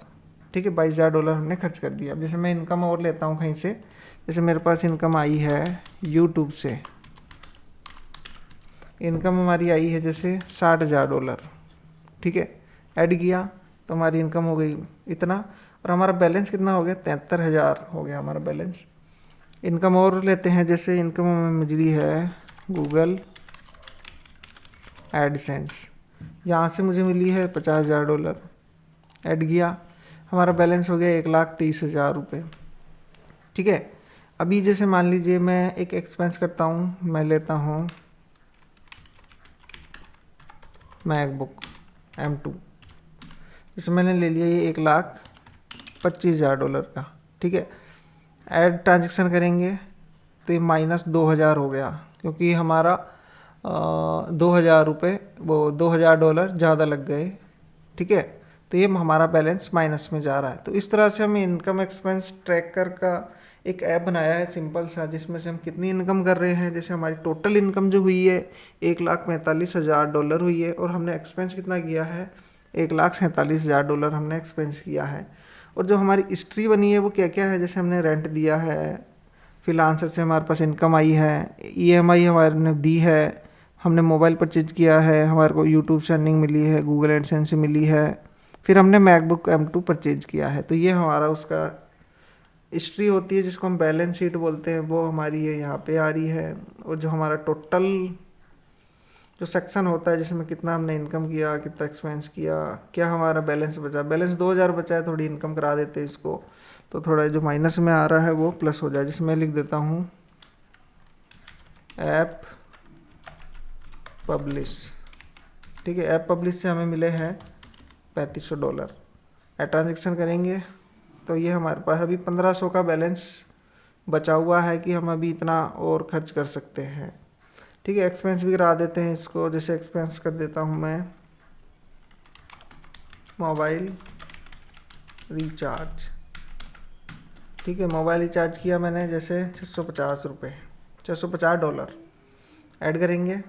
ठीक है। $22,000 हमने खर्च कर दिया। अब जैसे मैं इनकम और लेता हूँ कहीं से, जैसे मेरे पास इनकम आई है यूट्यूब से, इनकम हमारी आई है जैसे $60,000, ठीक है। ऐड किया तो हमारी इनकम हो गई इतना, और हमारा बैलेंस कितना हो गया, 73,000 हो गया हमारा बैलेंस। इनकम और लेते हैं, जैसे इनकम हमें मिली है गूगल एडसेंस, यहाँ से मुझे मिली है $50,000। ऐड किया, हमारा बैलेंस हो गया 1,30,000 रुपये, ठीक है। अभी जैसे मान लीजिए मैं एक एक्सपेंस करता हूँ, मैं लेता हूँ मैकबुक M2, जैसे मैंने ले लिया ये $1,25,000 का, ठीक है। ऐड ट्रांजेक्शन करेंगे तो ये -2,000 हो गया, क्योंकि हमारा 2,000 रुपये, वो $2,000 ज़्यादा लग गए, ठीक है। तो ये हमारा बैलेंस माइनस में जा रहा है। तो इस तरह से हम इनकम एक्सपेंस ट्रैकर का एक ऐप बनाया है सिंपल सा, जिसमें से हम कितनी इनकम कर रहे हैं। जैसे हमारी टोटल इनकम जो हुई है $1,45,000 हुई है, और हमने एक्सपेंस कितना किया है, $1,47,000 हमने एक्सपेंस किया है। और जो हमारी हिस्ट्री बनी है वो क्या क्या है, जैसे हमने रेंट दिया है, फ्रीलांसर से हमारे पास इनकम आई है, EMI हमारे ने दी है, हमने मोबाइल परचेज किया है, हमारे को यूट्यूब से अर्निंग मिली है, गूगल एडसेंस से मिली है, फिर हमने मैकबुक M2 परचेज किया है। तो ये हमारा उसका हिस्ट्री होती है, जिसको हम बैलेंस शीट बोलते हैं, वो हमारी ये यहाँ पे आ रही है। और जो हमारा टोटल जो सेक्शन होता है, जिसमें कितना हमने इनकम किया, कितना एक्सपेंस किया, क्या हमारा बैलेंस बचा, बैलेंस 2,000 बचा है, थोड़ी इनकम करा देते हैं इसको, तो थोड़ा जो माइनस में आ रहा है वो प्लस हो जाए। जिसमें लिख देता हूँ ऐप पब्लिश, ठीक है। ऐप पब्लिश से हमें मिले हैं $3,500। ट्रांजेक्शन करेंगे तो ये हमारे पास अभी 1,500 का बैलेंस बचा हुआ है कि हम अभी इतना और खर्च कर सकते हैं, ठीक है। एक्सपेंस भी करा देते हैं इसको। जैसे एक्सपेंस कर देता हूँ मैं मोबाइल रिचार्ज, ठीक है। मोबाइल रिचार्ज किया मैंने जैसे $650, $650 ऐड करेंगे,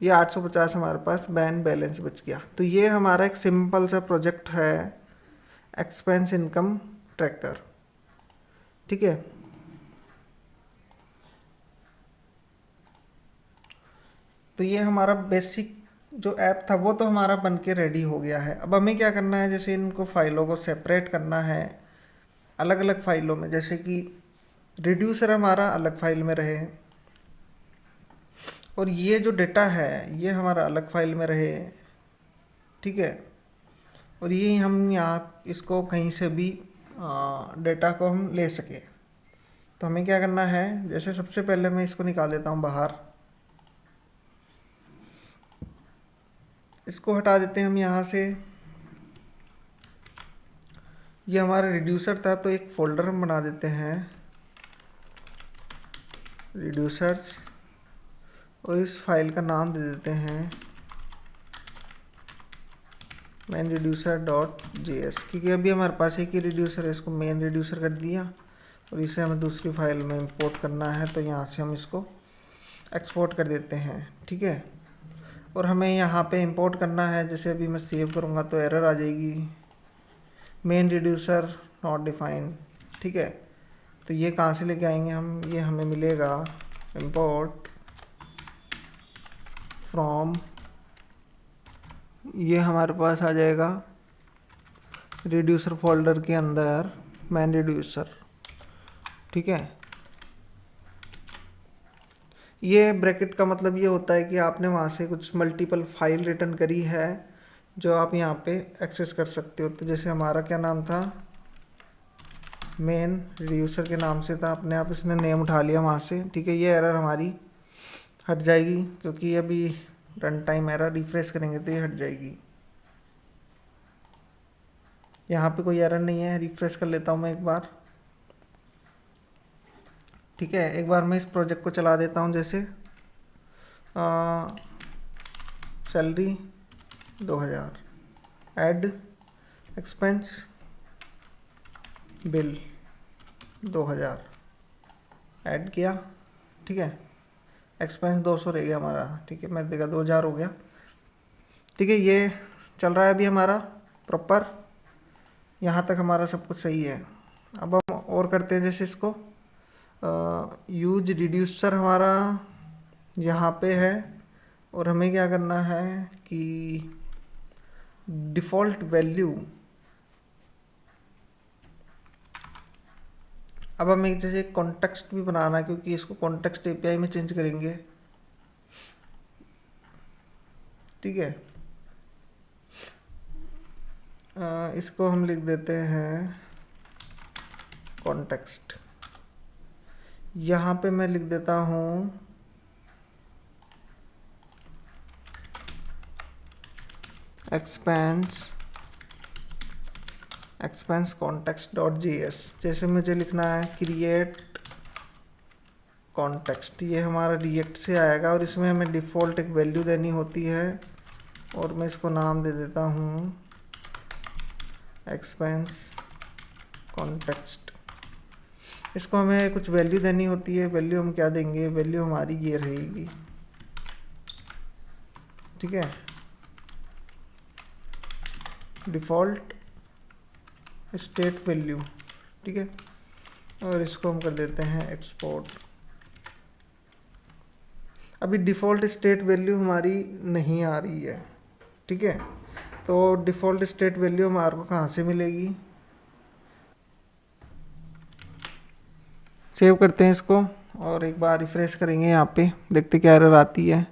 ये 850 हमारे पास बैलेंस बच गया। तो ये हमारा एक सिंपल सा प्रोजेक्ट है एक्सपेंस इनकम ट्रैकर, ठीक है। तो ये हमारा बेसिक जो ऐप था वो तो हमारा बन के रेडी हो गया है। अब हमें क्या करना है, जैसे इनको फाइलों को सेपरेट करना है अलग अलग फाइलों में। जैसे कि रिड्यूसर हमारा अलग फाइल में रहे, और ये जो डेटा है ये हमारा अलग फाइल में रहे, ठीक है। और ये हम यहाँ इसको कहीं से भी डेटा को हम ले सके। तो हमें क्या करना है, जैसे सबसे पहले मैं इसको निकाल देता हूँ बाहर, इसको हटा देते हैं हम यहाँ से। ये हमारा रिड्यूसर था, तो एक फोल्डर हम बना देते हैं रिड्यूसर्स, और इस फाइल का नाम दे देते हैं मेन रिड्यूसर .js, क्योंकि अभी हमारे पास एक ही रिड्यूसर है, इसको मेन रिड्यूसर कर दिया। और इसे हमें दूसरी फाइल में इंपोर्ट करना है, तो यहाँ से हम इसको एक्सपोर्ट कर देते हैं, ठीक है। और हमें यहाँ पे इंपोर्ट करना है, जैसे अभी मैं सेव करूँगा तो एरर आ जाएगी, मेन रिड्यूसर नॉट डिफाइन, ठीक है। तो ये कहाँ से लेके आएंगे हम, ये हमें मिलेगा इंपोर्ट फ्रॉम, ये हमारे पास आ जाएगा रिड्यूसर फोल्डर के अंदर मेन रिड्यूसर, ठीक है। ये ब्रैकेट का मतलब ये होता है कि आपने वहाँ से कुछ मल्टीपल फाइल रिटर्न करी है जो आप यहाँ पे एक्सेस कर सकते हो। तो जैसे हमारा क्या नाम था, मेन रिड्यूसर के नाम से था, अपने आप इसने नेम उठा लिया वहाँ से, ठीक है। ये एरर हमारी हट जाएगी क्योंकि अभी रन टाइम एरर, रिफ्रेश करेंगे तो ये हट जाएगी। यहाँ पे कोई एरर नहीं है, रिफ्रेश कर लेता हूँ मैं एक बार, ठीक है। एक बार मैं इस प्रोजेक्ट को चला देता हूँ। जैसे salary 2000, add expense bill 2000 add किया, ठीक है। एक्सपेंस 200 रह गया हमारा, ठीक है। मैं देखा 2000 हो गया, ठीक है। ये चल रहा है अभी हमारा प्रॉपर, यहाँ तक हमारा सब कुछ सही है। अब हम और करते हैं, जैसे इसको यूज रिड्यूसर हमारा यहाँ पे है, और हमें क्या करना है कि डिफ़ॉल्ट वैल्यू, अब हमें जैसे कॉन्टेक्स्ट भी बनाना है क्योंकि इसको कॉन्टेक्स्ट एपीआई में चेंज करेंगे, ठीक है। इसको हम लिख देते हैं कॉन्टेक्स्ट, यहाँ पे मैं लिख देता हूँ एक्सपेंस कॉन्टेक्स्ट डॉट जीएस। जैसे मुझे लिखना है क्रिएट कॉन्टेक्स्ट, ये हमारा रिएक्ट से आएगा और इसमें हमें डिफ़ॉल्ट एक वैल्यू देनी होती है, और मैं इसको नाम दे देता हूँ एक्सपेंस कॉन्टेक्स्ट। इसको हमें कुछ वैल्यू देनी होती है, वैल्यू हम क्या देंगे, वैल्यू हमारी ये रहेगी, ठीक है। डिफ़ॉल्ट स्टेट वैल्यू, ठीक है। और इसको हम कर देते हैं एक्सपोर्ट। अभी डिफ़ॉल्ट स्टेट वैल्यू हमारी नहीं आ रही है, ठीक है। तो डिफ़ॉल्ट स्टेट वैल्यू हमारे को कहाँ से मिलेगी, सेव करते हैं इसको और एक बार रिफ्रेश करेंगे। यहाँ पे देखते क्या एरर आती है,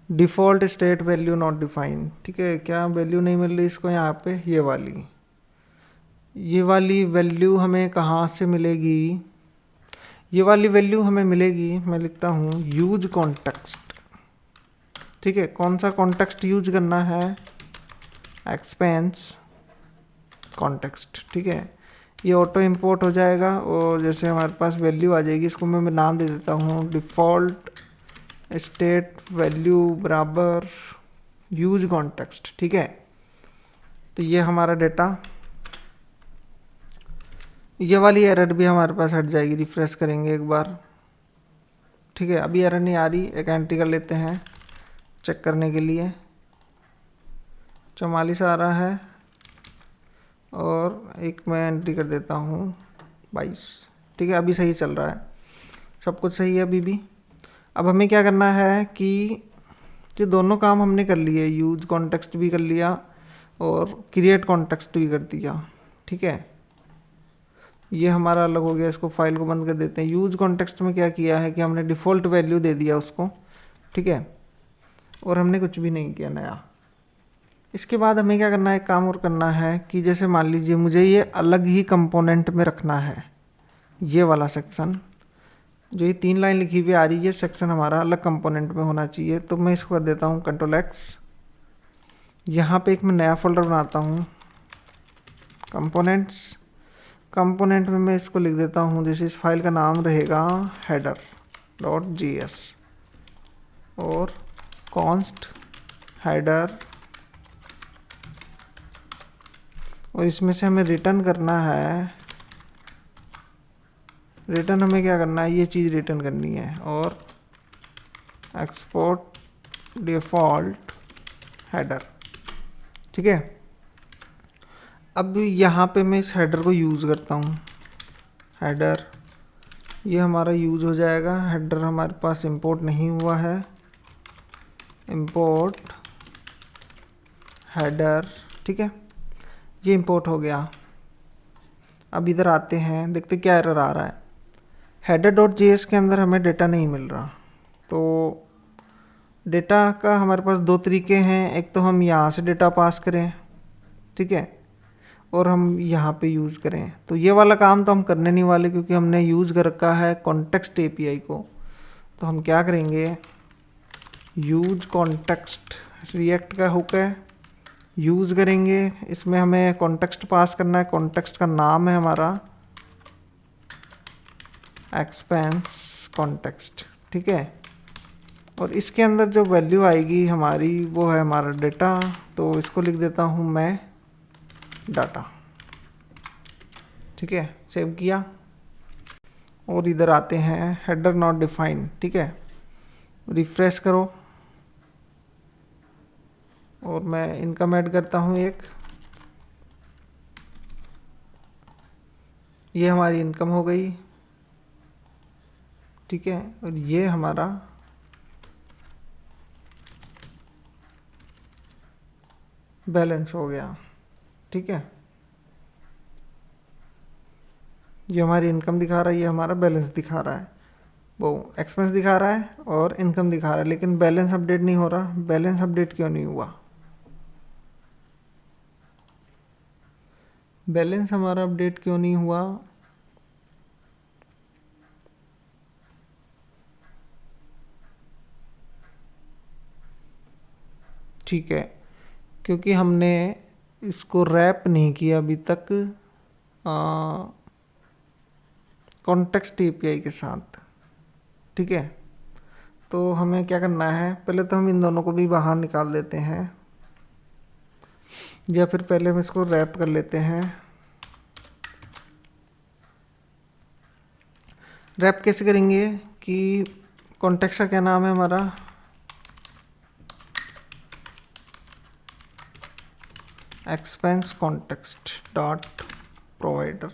default state value not define, ठीक है। क्या वैल्यू नहीं मिल रही इसको यहाँ पे, ये वाली वैल्यू हमें कहाँ से मिलेगी, ये वाली वैल्यू हमें मिलेगी, मैं लिखता हूँ यूज कॉन्टेक्स्ट, ठीक है। कौन सा कॉन्टेक्स्ट यूज करना है, एक्सपेंस कॉन्टेक्स्ट, ठीक है। ये ऑटो इंपोर्ट हो जाएगा और जैसे हमारे पास वैल्यू आ जाएगी, इसको मैं नाम दे देता हूँ डिफ़ॉल्ट स्टेट वैल्यू बराबर यूज कॉन्टेक्स्ट, ठीक है। तो ये हमारा डेटा, ये वाली एरर भी हमारे पास हट जाएगी, रिफ्रेश करेंगे एक बार, ठीक है। अभी एरर नहीं आ रही, एक एंट्री कर लेते हैं चेक करने के लिए। 44 आ रहा है और एक मैं एंट्री कर देता हूँ 22, ठीक है। अभी सही चल रहा है, सब कुछ सही है अभी भी। अब हमें क्या करना है कि ये दोनों काम हमने कर लिए, यूज कॉन्टेक्स्ट भी कर लिया और क्रिएट कॉन्टेक्स्ट भी कर दिया, ठीक है। ये हमारा अलग हो गया, इसको फाइल को बंद कर देते हैं। यूज कॉन्टेक्स्ट में क्या किया है कि हमने डिफ़ॉल्ट वैल्यू दे दिया उसको, ठीक है, और हमने कुछ भी नहीं किया नया। इसके बाद हमें क्या करना है, काम और करना है कि जैसे मान लीजिए मुझे ये अलग ही कंपोनेंट में रखना है, ये वाला सेक्शन जो ये 3 लाइन लिखी हुई आ रही है, सेक्शन हमारा अलग कंपोनेंट में होना चाहिए। तो मैं इसको कर देता हूँ Ctrl+X, यहाँ पे एक मैं नया फोल्डर बनाता हूँ कंपोनेंट में मैं इसको लिख देता हूँ, जैसे इस फाइल का नाम रहेगा header.js और const header, और इसमें से हमें रिटर्न करना है, रिटर्न हमें क्या करना है, ये चीज़ रिटर्न करनी है, और एक्सपोर्ट डिफ़ॉल्ट हेडर, ठीक है। अब यहाँ पे मैं इस हेडर को यूज़ करता हूँ, हेडर ये हमारा यूज़ हो जाएगा। हेडर हमारे पास इंपोर्ट नहीं हुआ है, इंपोर्ट हेडर, ठीक है, ये इंपोर्ट हो गया। अब इधर आते हैं, देखते क्या एरर आ रहा है। header.js के अंदर हमें डेटा नहीं मिल रहा, तो डेटा का हमारे पास दो तरीके हैं, एक तो हम यहाँ से डेटा पास करें, ठीक है, और हम यहाँ पे यूज़ करें। तो ये वाला काम तो हम करने नहीं वाले क्योंकि हमने यूज़ कर रखा है कॉन्टेक्स्ट एपीआई को। तो हम क्या करेंगे, यूज कॉन्टेक्स्ट, रिएक्ट का हुक है, यूज़ करेंगे, इसमें हमें कॉन्टेक्स्ट पास करना है। कॉन्टेक्स्ट का नाम है हमारा एक्सपेंस कॉन्टेक्स्ट, ठीक है, और इसके अंदर जो वैल्यू आएगी हमारी वो है हमारा डेटा। तो इसको लिख देता हूँ मैं डाटा, ठीक है, सेव किया और इधर आते हैं हेडर नॉट डिफाइंड, ठीक है, रिफ्रेश करो और मैं इनकम ऐड करता हूँ एक, ये हमारी इनकम हो गई, ठीक है, और ये हमारा बैलेंस हो गया, ठीक है, ये हमारी इनकम दिखा रहा है, ये हमारा बैलेंस दिखा रहा है, वो एक्सपेंस दिखा रहा है और इनकम दिखा रहा है, लेकिन बैलेंस अपडेट नहीं हो रहा। बैलेंस अपडेट क्यों नहीं हुआ? बैलेंस हमारा अपडेट क्यों नहीं हुआ? ठीक है, क्योंकि हमने इसको रैप नहीं किया अभी तक कॉन्टेक्स्ट एपीआई के साथ, ठीक है। तो हमें क्या करना है, पहले तो हम इन दोनों को भी बाहर निकाल देते हैं, या फिर पहले हम इसको रैप कर लेते हैं। रैप कैसे करेंगे कि कॉन्टेक्स्ट का क्या नाम है हमारा, expense context dot provider,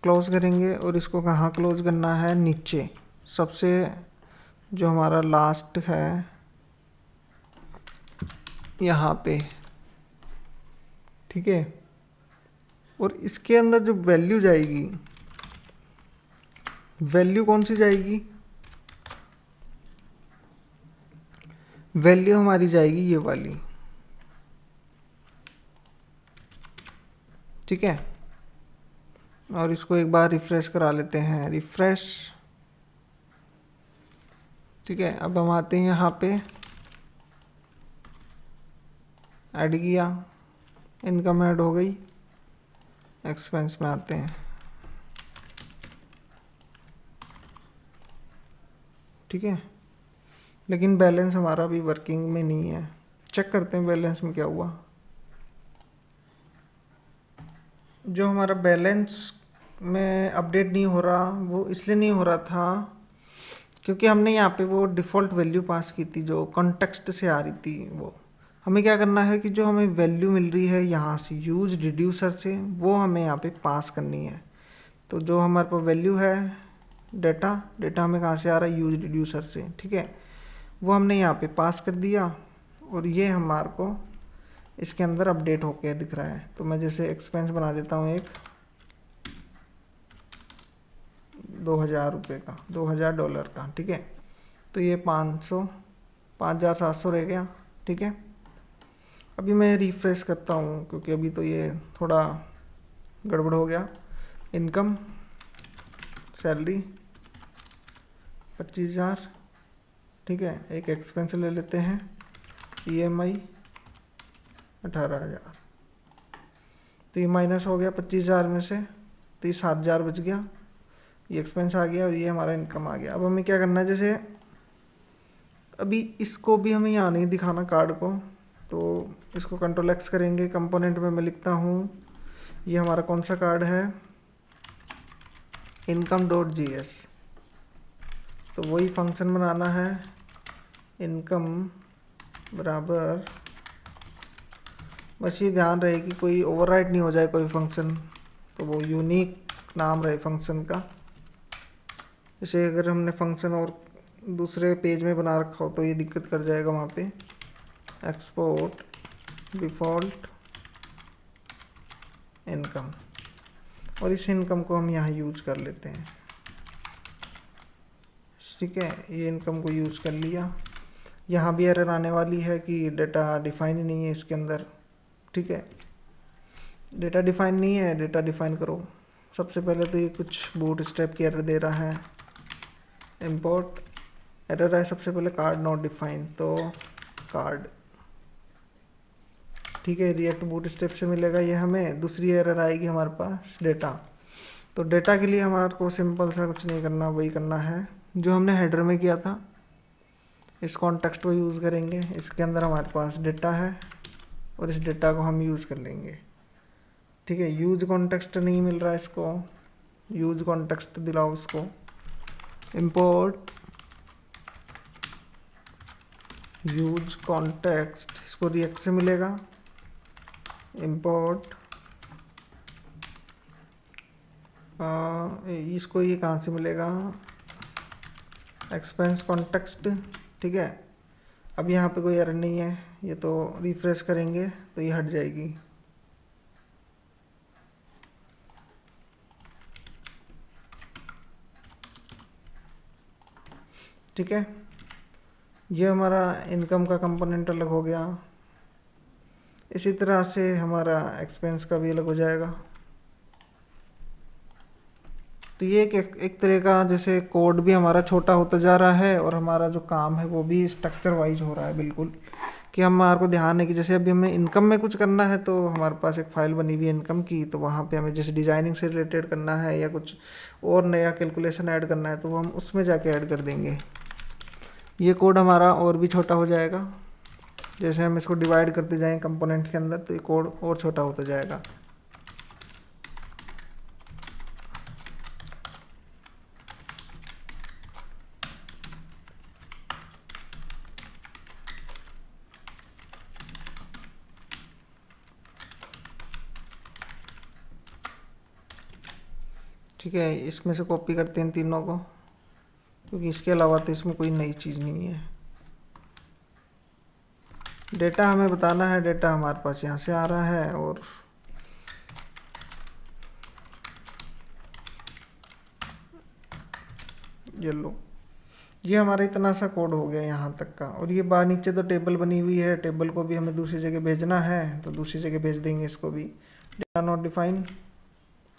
close करेंगे और इसको कहाँ क्लोज करना है, नीचे सबसे जो हमारा लास्ट है यहाँ पे, ठीक है। और इसके अंदर जो वैल्यू जाएगी, वैल्यू कौन सी जाएगी, वैल्यू हमारी जाएगी ये वाली, ठीक है। और इसको एक बार रिफ्रेश करा लेते हैं, रिफ्रेश, ठीक है। अब हम आते हैं यहाँ पे, ऐड किया, इनकम ऐड हो गई, एक्सपेंस में आते हैं, ठीक है, लेकिन बैलेंस हमारा भी वर्किंग में नहीं है। चेक करते हैं बैलेंस में क्या हुआ। जो हमारा बैलेंस में अपडेट नहीं हो रहा वो इसलिए नहीं हो रहा था क्योंकि हमने यहाँ पे वो डिफ़ॉल्ट वैल्यू पास की थी जो कॉन्टेक्स्ट से आ रही थी। वो हमें क्या करना है कि जो हमें वैल्यू मिल रही है यहाँ से यूज रिड्यूसर से, वो हमें यहाँ पे पास करनी है। तो जो हमारे पास वैल्यू है डेटा, डेटा हमें कहाँ से आ रहा है, यूज रिड्यूसर से, ठीक है, वो हमने यहाँ पे पास कर दिया और ये हमारे को इसके अंदर अपडेट होके दिख रहा है। तो मैं जैसे एक्सपेंस बना देता हूँ एक $2000 का, $2000 का, ठीक है। तो ये 5700 रह गया, ठीक है। अभी मैं रिफ्रेश करता हूँ क्योंकि अभी तो ये थोड़ा गड़बड़ हो गया। इनकम, सैलरी 25,000, ठीक है। एक एक्सपेंस ले लेते हैं, EMI 18,000, तो ये माइनस हो गया 25,000 में से, तो ये 7,000 बच गया, ये एक्सपेंस आ गया और ये हमारा इनकम आ गया। अब हमें क्या करना है, जैसे अभी इसको भी हमें यहाँ नहीं दिखाना कार्ड को, तो इसको Ctrl+X करेंगे, कंपोनेंट में मैं लिखता हूँ ये हमारा कौन सा कार्ड है, income.js। तो वही फंक्शन बनाना है, इनकम बराबर, बस ये ध्यान रहे कि कोई ओवरराइट नहीं हो जाए कोई फंक्शन, तो वो यूनिक नाम रहे फंक्शन का। जैसे अगर हमने फंक्शन और दूसरे पेज में बना रखा हो तो ये दिक्कत कर जाएगा वहाँ पे। एक्सपोर्ट डिफ़ॉल्ट इनकम, और इस इनकम को हम यहाँ यूज कर लेते हैं, ठीक है, ये इनकम को यूज़ कर लिया। यहाँ भी एरर आने वाली है कि डेटा डिफाइन ही नहीं है इसके अंदर। ठीक है, डेटा डिफाइन नहीं है, डेटा डिफाइन करो। सबसे पहले तो ये कुछ बूट स्टेप की एरर दे रहा है। इंपोर्ट एरर है सबसे पहले कार्ड नॉट डिफाइन, तो कार्ड। ठीक है, रिएक्ट बूट स्टेप से मिलेगा ये हमें। दूसरी एरर आएगी हमारे पास डेटा। तो डेटा के लिए हमारे को सिंपल सा कुछ नहीं करना, वही करना है जो हमने हेडर में किया था। इस कॉन्टेक्स्ट को यूज़ करेंगे। इसके अंदर हमारे पास डेटा है और इस डेटा को हम यूज़ कर लेंगे। ठीक है, यूज कॉन्टेक्स्ट नहीं मिल रहा है इसको, यूज कॉन्टेक्स्ट दिलाओ उसको। इंपोर्ट यूज कॉन्टेक्स्ट, इसको रिएक्ट से मिलेगा। इंपोर्ट इसको ये कहाँ से मिलेगा, एक्सपेंस कॉन्टेक्स्ट। ठीक है, अब यहाँ पे कोई एरर नहीं है, ये तो रिफ्रेश करेंगे तो ये हट जाएगी। ठीक है, ये हमारा इनकम का कंपोनेंट अलग हो गया। इसी तरह से हमारा एक्सपेंस का भी अलग हो जाएगा। तो ये एक तरह का जैसे कोड भी हमारा छोटा होता जा रहा है और हमारा जो काम है वो भी स्ट्रक्चर वाइज हो रहा है बिल्कुल। कि हमारे को ध्यान है कि जैसे अभी हमें इनकम में कुछ करना है तो हमारे पास एक फ़ाइल बनी हुई है इनकम की, तो वहाँ पे हमें जैसे डिजाइनिंग से रिलेटेड करना है या कुछ और नया कैलकुलेशन ऐड करना है तो वो हम उसमें जाके ऐड कर देंगे। ये कोड हमारा और भी छोटा हो जाएगा। जैसे हम इसको डिवाइड करते जाएँ कंपोनेंट के अंदर तो ये कोड और छोटा होता जाएगा। ठीक है, इसमें से कॉपी करते हैं तीनों को, क्योंकि इसके अलावा तो इसमें कोई नई चीज़ नहीं है। डेटा हमें बताना है, डेटा हमारे पास यहाँ से आ रहा है और ये लो, ये हमारा इतना सा कोड हो गया यहाँ तक का। और ये बाहर नीचे तो टेबल बनी हुई है, टेबल को भी हमें दूसरी जगह भेजना है तो दूसरी जगह भेज देंगे इसको भी। डेटा नॉट डिफाइन,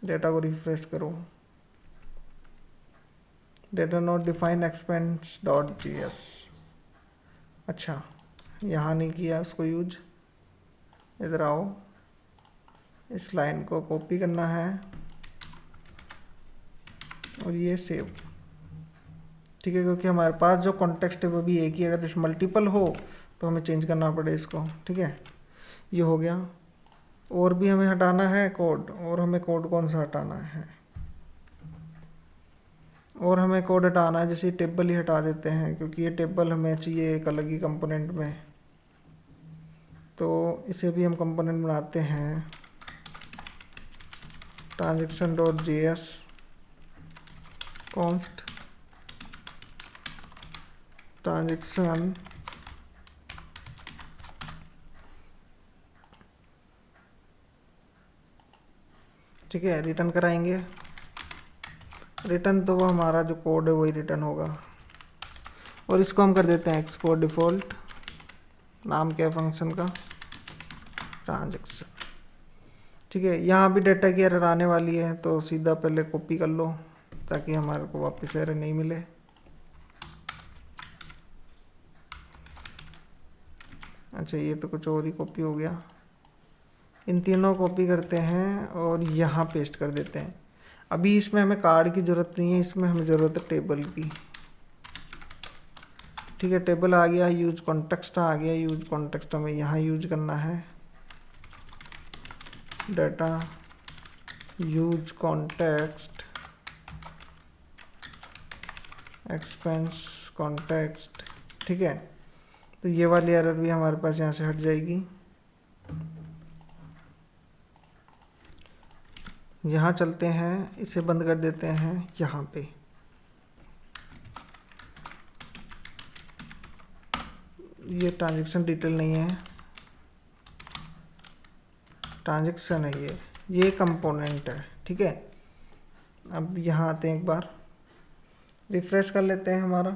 डेटा को रिफ्रेश करो। Data not define expense dot GS. अच्छा, यहाँ नहीं किया उसको यूज। इधर आओ, इस लाइन को कॉपी करना है और ये सेव। ठीक है, क्योंकि हमारे पास जो कॉन्टेक्स्ट है वो भी एक ही, अगर जैसे मल्टीपल हो तो हमें चेंज करना पड़े इसको। ठीक है, ये हो गया। और भी हमें हटाना है कोड, और हमें कोड कौन सा हटाना है, और हमें कोड हटाना है जैसे टेबल ही हटा देते हैं, क्योंकि ये टेबल हमें चाहिए एक अलग ही कंपोनेंट में। तो इसे भी हम कंपोनेंट बनाते हैं, transaction dot JS const transaction. ठीक है, रिटर्न कराएंगे। रिटर्न तो वो हमारा जो कोड है वही रिटर्न होगा। और इसको हम कर देते हैं एक्सपोर्ट डिफ़ॉल्ट। नाम क्या है फंक्शन का, ट्रांजेक्शन। ठीक है, यहाँ भी डेटा की एरर आने वाली है तो सीधा पहले कॉपी कर लो ताकि हमारे को वापस एरर नहीं मिले। अच्छा, ये तो कुछ और ही कॉपी हो गया। इन तीनों कॉपी करते हैं और यहाँ पेस्ट कर देते हैं। अभी इसमें हमें कार्ड की ज़रूरत नहीं है, इसमें हमें ज़रूरत है टेबल की। ठीक है, टेबल आ गया, यूज कॉन्टेक्स्ट आ गया। यूज कॉन्टेक्स्ट हमें यहाँ यूज करना है। Data use context expense context. ठीक है, तो ये वाली एरर भी हमारे पास यहाँ से हट जाएगी। यहाँ चलते हैं, इसे बंद कर देते हैं यहाँ पे। ये ट्रांजैक्शन डिटेल नहीं है, ट्रांजैक्शन है ये कंपोनेंट है। ठीक है, अब यहाँ आते हैं एक बार, रिफ़्रेश कर लेते हैं हमारा,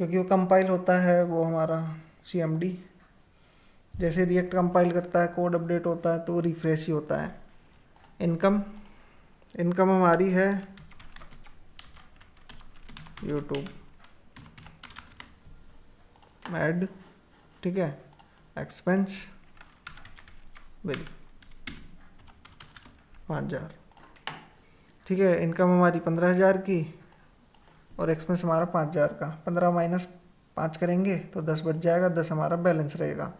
क्योंकि वो कंपाइल होता है वो हमारा CMD। जैसे रिएक्ट कंपाइल करता है, कोड अपडेट होता है, तो वो रिफ़्रेश ही होता है। इनकम हमारी है यूट्यूब ऐड, ठीक है। एक्सपेंस बिल 5000, ठीक है। इनकम हमारी 15,000 की और एक्सपेंस हमारा 5,000 का। 15 माइनस 5 करेंगे तो 10 बच जाएगा, 10 हमारा बैलेंस रहेगा।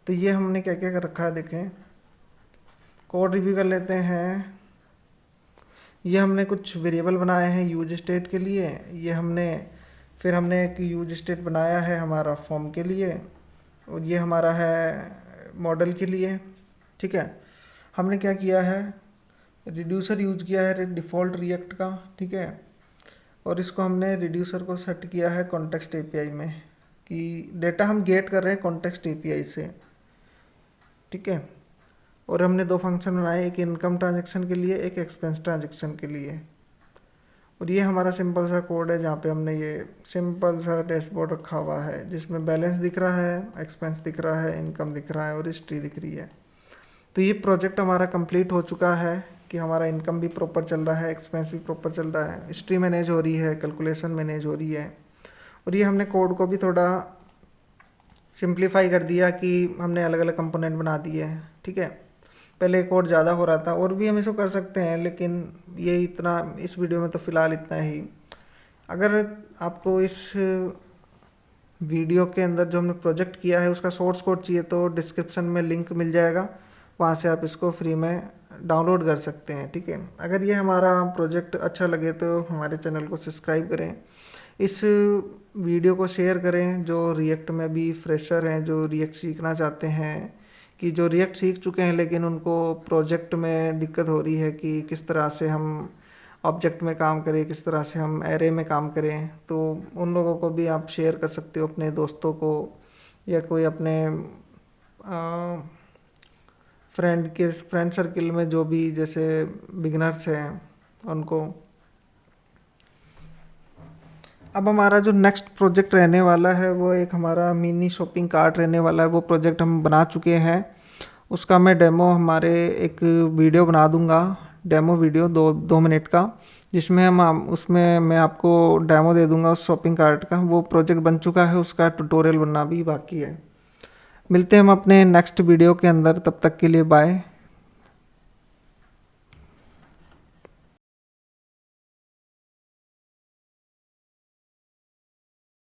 तो ये हमने क्या क्या कर रखा है देखें, कोड रिव्यू कर लेते हैं। ये हमने कुछ वेरिएबल बनाए हैं यूज स्टेट के लिए। ये फिर हमने एक यूज स्टेट बनाया है हमारा फॉर्म के लिए, और ये हमारा है मॉडल के लिए, ठीक है। हमने क्या किया है, रिड्यूसर यूज किया है डिफ़ॉल्ट रिएक्ट का, ठीक है। और इसको हमने रिड्यूसर को सेट किया है कॉन्टेक्स्ट API में, कि डेटा हम गेट कर रहे हैं कॉन्टेक्स्ट API से, ठीक है। और हमने 2 फंक्शन बनाए, एक इनकम ट्रांजैक्शन के लिए, एक एक्सपेंस ट्रांजैक्शन के लिए। और ये हमारा सिंपल सा कोड है जहाँ पे हमने ये सिंपल सा डैशबोर्ड रखा हुआ है, जिसमें बैलेंस दिख रहा है, एक्सपेंस दिख रहा है, इनकम दिख रहा है और हिस्ट्री दिख रही है। तो ये प्रोजेक्ट हमारा कंप्लीट हो चुका है कि हमारा इनकम भी प्रॉपर चल रहा है, एक्सपेंस भी प्रॉपर चल रहा है, हिस्ट्री मैनेज हो रही है, कैलकुलेशन मैनेज हो रही है। और ये हमने कोड को भी थोड़ा सिंप्लीफाई कर दिया कि हमने अलग अलग कंपोनेंट बना दिए हैं, ठीक है। पहले कोड ज़्यादा हो रहा था, और भी हम इसको कर सकते हैं, लेकिन ये इतना इस वीडियो में तो फ़िलहाल इतना ही। अगर आपको इस वीडियो के अंदर जो हमने प्रोजेक्ट किया है उसका सोर्स कोड चाहिए तो डिस्क्रिप्शन में लिंक मिल जाएगा, वहाँ से आप इसको फ्री में डाउनलोड कर सकते हैं, ठीक है। अगर ये हमारा प्रोजेक्ट अच्छा लगे तो हमारे चैनल को सब्सक्राइब करें, इस वीडियो को शेयर करें। जो रिएक्ट में भी फ्रेशर हैं, जो रिएक्ट सीखना चाहते हैं, कि जो रिएक्ट सीख चुके हैं लेकिन उनको प्रोजेक्ट में दिक्कत हो रही है कि किस तरह से हम ऑब्जेक्ट में काम करें, किस तरह से हम एरे में काम करें, तो उन लोगों को भी आप शेयर कर सकते हो अपने दोस्तों को, या कोई अपने फ्रेंड सर्किल में जो भी जैसे बिगिनर्स हैं उनको। अब हमारा जो नेक्स्ट प्रोजेक्ट रहने वाला है वो एक हमारा मिनी शॉपिंग कार्ट रहने वाला है। वो प्रोजेक्ट हम बना चुके हैं, उसका मैं डेमो हमारे एक वीडियो बना दूंगा, डेमो वीडियो 2 मिनट का, जिसमें उसमें मैं आपको डेमो दे दूंगा उस शॉपिंग कार्ट का। वो प्रोजेक्ट बन चुका है, उसका ट्यूटोरियल बनना भी बाकी है। मिलते हैं हम अपने नेक्स्ट वीडियो के अंदर, तब तक के लिए बाय।